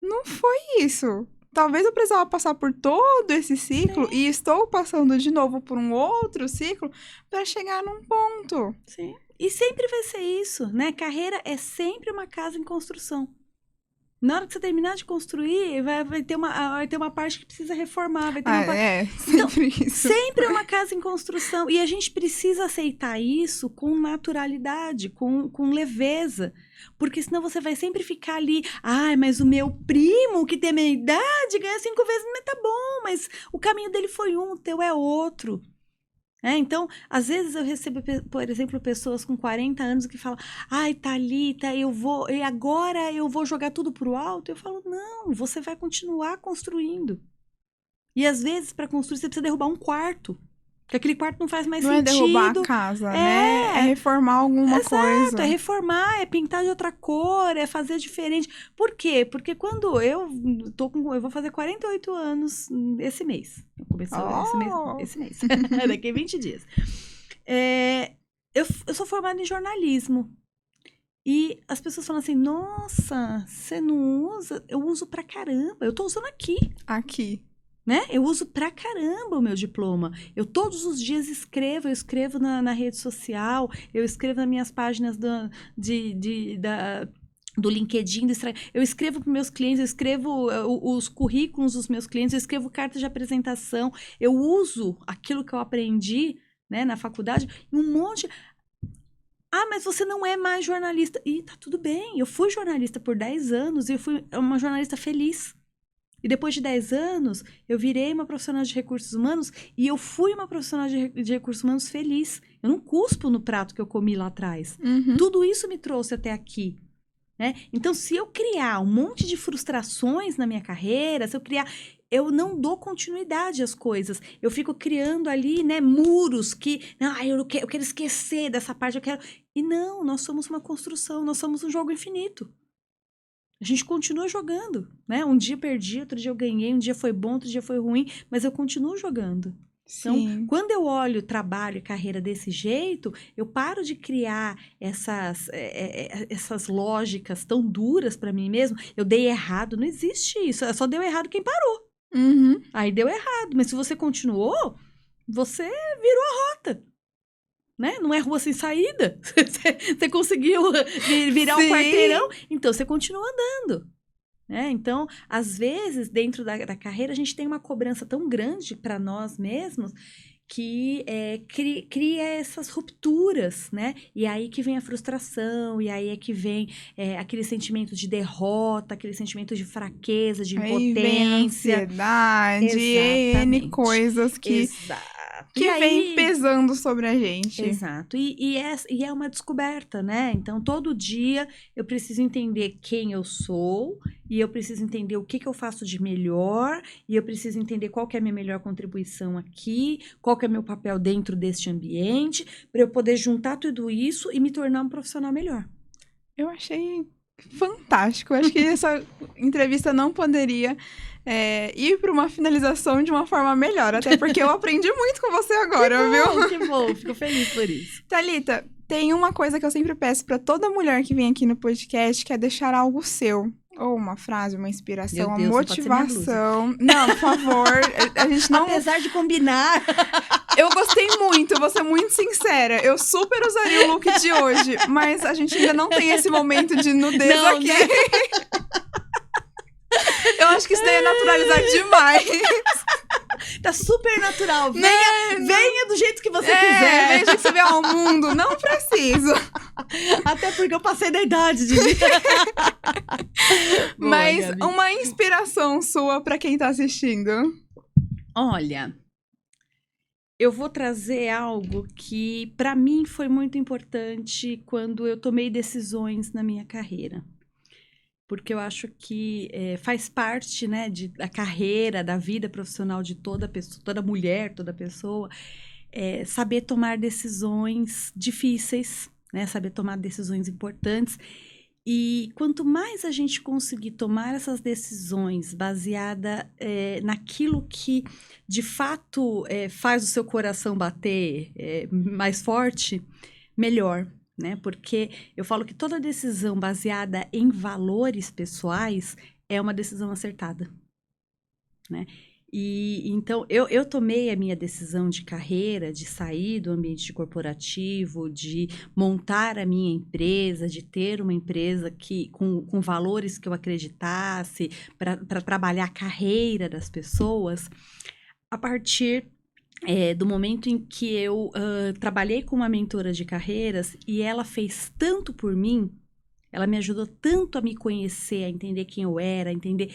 não foi isso. Talvez eu precisava passar por todo esse ciclo. Sim. E estou passando de novo por um outro ciclo para chegar num ponto. Sim. E sempre vai ser isso, né? Carreira é sempre uma casa em construção. Na hora que você terminar de construir, vai ter uma parte que precisa reformar. Vai ter uma parte... sempre então, isso. Sempre é uma casa em construção. E a gente precisa aceitar isso com naturalidade, com leveza. Porque senão você vai sempre ficar ali... mas o meu primo, que tem a minha idade, ganha 5 vezes, mas tá bom. Mas o caminho dele foi um, o teu é outro. Então, às vezes eu recebo, por exemplo, pessoas com 40 anos que falam, Thalita, e agora eu vou jogar tudo pro alto? Eu falo, não, você vai continuar construindo. E às vezes, para construir, você precisa derrubar um quarto. Porque aquele quarto não faz mais sentido. Não é derrubar a casa, né? É reformar alguma coisa. Exato, é reformar, é pintar de outra cor, é fazer diferente. Por quê? Porque quando eu vou fazer 48 anos esse mês. Começou esse mês. Daqui a 20 dias. Eu sou formada em jornalismo. E as pessoas falam assim, nossa, você não usa? Eu uso pra caramba, eu tô usando aqui. Aqui. Né? Eu uso pra caramba o meu diploma. Eu todos os dias eu escrevo na rede social, eu escrevo nas minhas páginas do LinkedIn, eu escrevo para meus clientes, eu escrevo os currículos dos meus clientes, eu escrevo cartas de apresentação, eu uso aquilo que eu aprendi, né, na faculdade, um monte... Ah, mas você não é mais jornalista. E tá tudo bem, eu fui jornalista por 10 anos e eu fui uma jornalista feliz. E depois de 10 anos, eu virei uma profissional de recursos humanos e eu fui uma profissional de recursos humanos feliz. Eu não cuspo no prato que eu comi lá atrás. Uhum. Tudo isso me trouxe até aqui. Né? Então, se eu criar um monte de frustrações na minha carreira, eu não dou continuidade às coisas. Eu fico criando ali, né, muros que... eu quero esquecer dessa parte, E não, nós somos uma construção, nós somos um jogo infinito. A gente continua jogando, né? Um dia perdi, outro dia eu ganhei, um dia foi bom, outro dia foi ruim, mas eu continuo jogando. Então, Sim. quando eu olho trabalho e carreira desse jeito, eu paro de criar essas lógicas tão duras para mim mesmo. Eu dei errado, não existe isso. Só deu errado quem parou. Uhum. Aí deu errado. Mas se você continuou, você virou a rota. Né? Não é rua sem saída. Você conseguiu virar um quarteirão, então você continua andando. Né? Então, às vezes, dentro da carreira, a gente tem uma cobrança tão grande para nós mesmos que cria essas rupturas, né? E aí que vem a frustração, e aí é que vem aquele sentimento de derrota, aquele sentimento de fraqueza, de impotência. Aí vem a ansiedade, N coisas que vem pesando sobre a gente. Exato. E é uma descoberta, né? Então, todo dia eu preciso entender quem eu sou, e eu preciso entender o que eu faço de melhor, e eu preciso entender qual que é a minha melhor contribuição aqui, qual que é o meu papel dentro deste ambiente, para eu poder juntar tudo isso e me tornar um profissional melhor. Eu achei fantástico. Acho que essa entrevista não poderia ir para uma finalização de uma forma melhor. Até porque eu aprendi muito com você agora, viu? Que bom, fico feliz por isso. Thalita, tem uma coisa que eu sempre peço para toda mulher que vem aqui no podcast, que é deixar algo seu. Ou uma frase, uma inspiração, uma motivação. Não, por favor. A gente não... Apesar de combinar... Eu gostei muito, vou ser muito sincera. Eu super usaria o look de hoje, mas a gente ainda não tem esse momento de nudez aqui. Né? Eu acho que isso daí é naturalizar demais. Tá super natural. Venha do jeito que você quiser. Venha do jeito que você vê ao mundo. Não preciso. Até porque eu passei da idade de... Mas Gabi, uma inspiração sua pra quem tá assistindo. Olha... Eu vou trazer algo que, para mim, foi muito importante quando eu tomei decisões na minha carreira. Porque eu acho que faz parte, né, da carreira, da vida profissional de toda pessoa, toda mulher, toda pessoa, saber tomar decisões difíceis, né, saber tomar decisões importantes. E quanto mais a gente conseguir tomar essas decisões baseada naquilo que, de fato, faz o seu coração bater mais forte, melhor, né? Porque eu falo que toda decisão baseada em valores pessoais é uma decisão acertada, né? E então eu tomei a minha decisão de carreira, de sair do ambiente corporativo, de montar a minha empresa, de ter uma empresa com valores que eu acreditasse, para trabalhar a carreira das pessoas, a partir do momento em que eu trabalhei com uma mentora de carreiras e ela fez tanto por mim, ela me ajudou tanto a me conhecer, a entender quem eu era, a entender...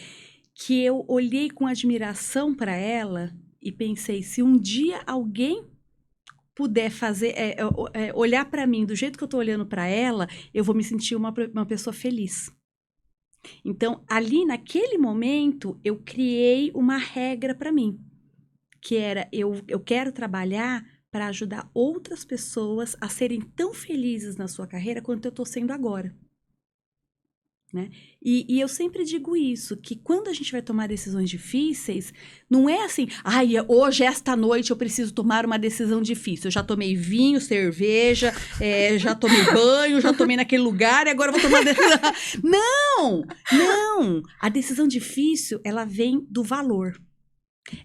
que eu olhei com admiração para ela e pensei, se um dia alguém puder olhar para mim do jeito que eu estou olhando para ela, eu vou me sentir uma pessoa feliz. Então, ali naquele momento, eu criei uma regra para mim, que era, eu quero trabalhar para ajudar outras pessoas a serem tão felizes na sua carreira quanto eu estou sendo agora. né? E eu sempre digo isso, que quando a gente vai tomar decisões difíceis, não é assim, hoje, esta noite, eu preciso tomar uma decisão difícil. Eu já tomei vinho, cerveja, já tomei banho, já tomei naquele lugar, e agora eu vou tomar decisão. Não! A decisão difícil, ela vem do valor.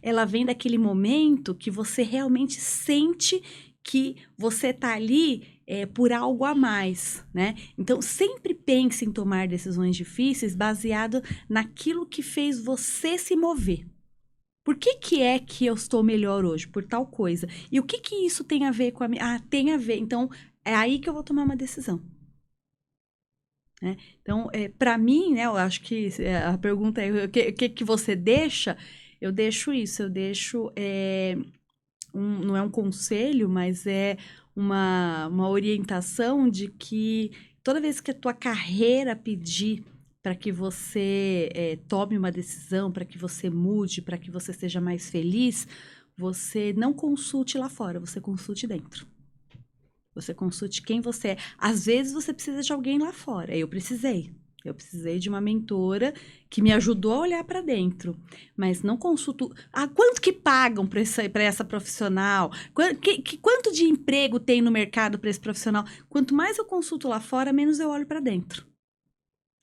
Ela vem daquele momento que você realmente sente que você está ali por algo a mais, né? Então, sempre pense em tomar decisões difíceis baseado naquilo que fez você se mover. Por que é que eu estou melhor hoje? Por tal coisa. E o que isso tem a ver com a minha... tem a ver. Então, é aí que eu vou tomar uma decisão. Né? Então, para mim, né, eu acho que a pergunta é o que você deixa? Eu deixo isso, eu deixo... não é um conselho, mas é uma orientação de que toda vez que a tua carreira pedir para que você tome uma decisão, para que você mude, para que você seja mais feliz, você não consulte lá fora, você consulte dentro. Você consulte quem você é. Às vezes você precisa de alguém lá fora. Eu precisei de uma mentora que me ajudou a olhar para dentro. Mas não consulto... quanto que pagam para essa profissional? Quanto de emprego tem no mercado para esse profissional? Quanto mais eu consulto lá fora, menos eu olho para dentro.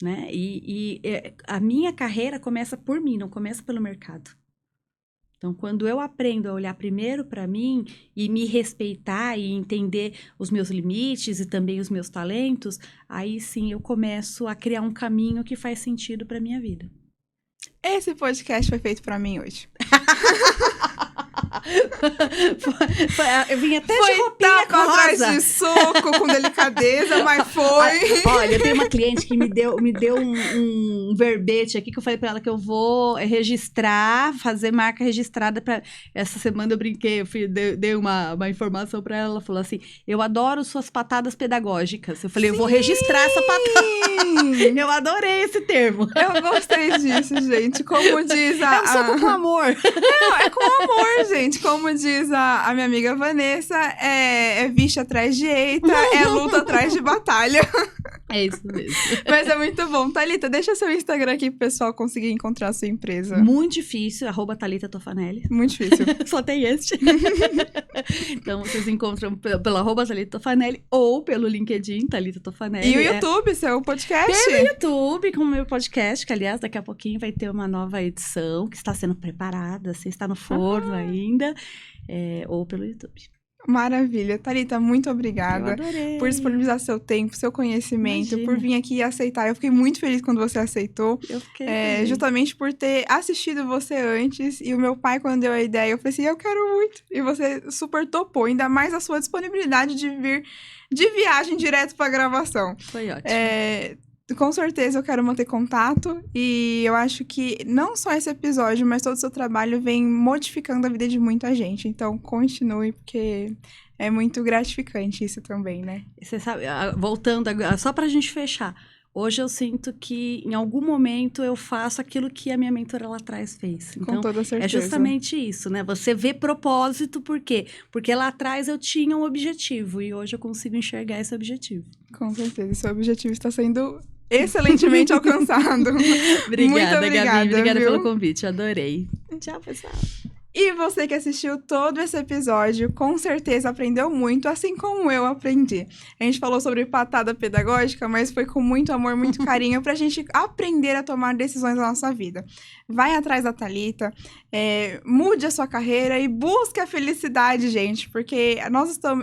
Né? E a minha carreira começa por mim, não começa pelo mercado. Então, quando eu aprendo a olhar primeiro para mim e me respeitar e entender os meus limites e também os meus talentos, aí sim eu começo a criar um caminho que faz sentido para minha vida. Esse podcast foi feito para mim hoje. Eu vim até de roupinha rosa. Atrás de soco, com delicadeza, mas foi. Olha, eu tenho uma cliente que me deu um verbete aqui, que eu falei pra ela que eu vou registrar, fazer marca registrada pra... Essa semana eu brinquei, dei uma informação pra ela, ela falou assim, eu adoro suas patadas pedagógicas. Eu falei, eu vou registrar essa patada. Eu adorei esse termo. Eu gostei disso, gente. Como diz É um soco com amor. Não, é com amor, gente. Como diz a minha amiga Vanessa, é vixe atrás de eita, é luta atrás de batalha. É isso mesmo. Mas é muito bom. Thalita, deixa seu Instagram aqui pro pessoal conseguir encontrar a sua empresa. Muito difícil, @Thalita Tofanelli. Muito difícil. Só tem este. Então, vocês encontram pelo @Thalita Tofanelli ou pelo LinkedIn, Thalita Tofanelli. E o YouTube, seu podcast? Pelo YouTube, com o meu podcast, que, aliás, daqui a pouquinho vai ter uma nova edição que está sendo preparada, assim, está no forno ainda, ou pelo YouTube. Maravilha. Thalita, muito obrigada. Eu adorei. Por disponibilizar seu tempo, seu conhecimento, Imagina. por vir aqui e aceitar. Eu fiquei muito feliz quando você aceitou. Eu fiquei justamente por ter assistido você antes. E o meu pai, quando deu a ideia, eu falei assim, eu quero muito. E você super topou. Ainda mais a sua disponibilidade de vir de viagem direto pra gravação. Foi ótimo. Com certeza eu quero manter contato e eu acho que não só esse episódio, mas todo o seu trabalho vem modificando a vida de muita gente. Então, continue, porque é muito gratificante isso também, né? Você sabe, voltando agora, só pra gente fechar. Hoje eu sinto que em algum momento eu faço aquilo que a minha mentora lá atrás fez. Então, com toda certeza. É justamente isso, né? Você vê propósito, por quê? Porque lá atrás eu tinha um objetivo e hoje eu consigo enxergar esse objetivo. Com certeza, seu objetivo está sendo excelentemente alcançado. Obrigada, muito obrigada, Gabi. Obrigada viu? pelo convite, adorei. Tchau, pessoal. E você que assistiu todo esse episódio, com certeza aprendeu muito, assim como eu aprendi. A gente falou sobre patada pedagógica, mas foi com muito amor, muito carinho, pra gente aprender a tomar decisões na nossa vida. Vai atrás da Thalita, mude a sua carreira e busque a felicidade, gente, porque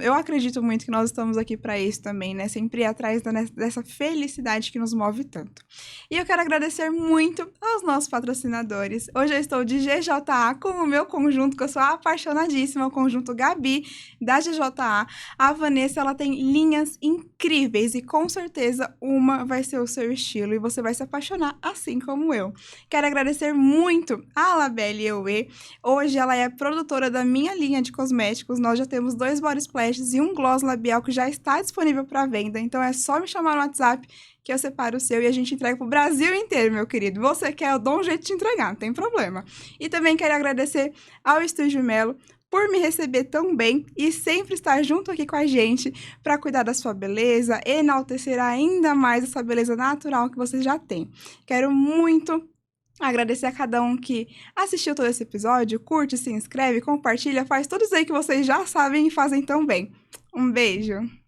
eu acredito muito que nós estamos aqui pra isso também, né? Sempre ir atrás dessa felicidade que nos move tanto. E eu quero agradecer muito aos nossos patrocinadores. Hoje eu estou de GJA com o meu conjunto, que eu sou apaixonadíssima, o conjunto Gabi, da GJA. A Vanessa, ela tem linhas incríveis e com certeza uma vai ser o seu estilo e você vai se apaixonar, assim como eu. Quero agradecer muito a Labelle Ewe. Hoje ela é produtora da minha linha de cosméticos. Nós já temos 2 body splashes e um gloss labial que já está disponível para venda, então é só me chamar no WhatsApp que eu separo o seu e a gente entrega pro Brasil inteiro, meu querido. Você quer, eu dou um jeito de te entregar, não tem problema. E também quero agradecer ao Estúdio Melo por me receber tão bem e sempre estar junto aqui com a gente para cuidar da sua beleza, enaltecer ainda mais essa beleza natural que você já tem. Quero muito agradecer a cada um que assistiu todo esse episódio, curte, se inscreve, compartilha, faz tudo isso aí que vocês já sabem e fazem tão bem. Um beijo!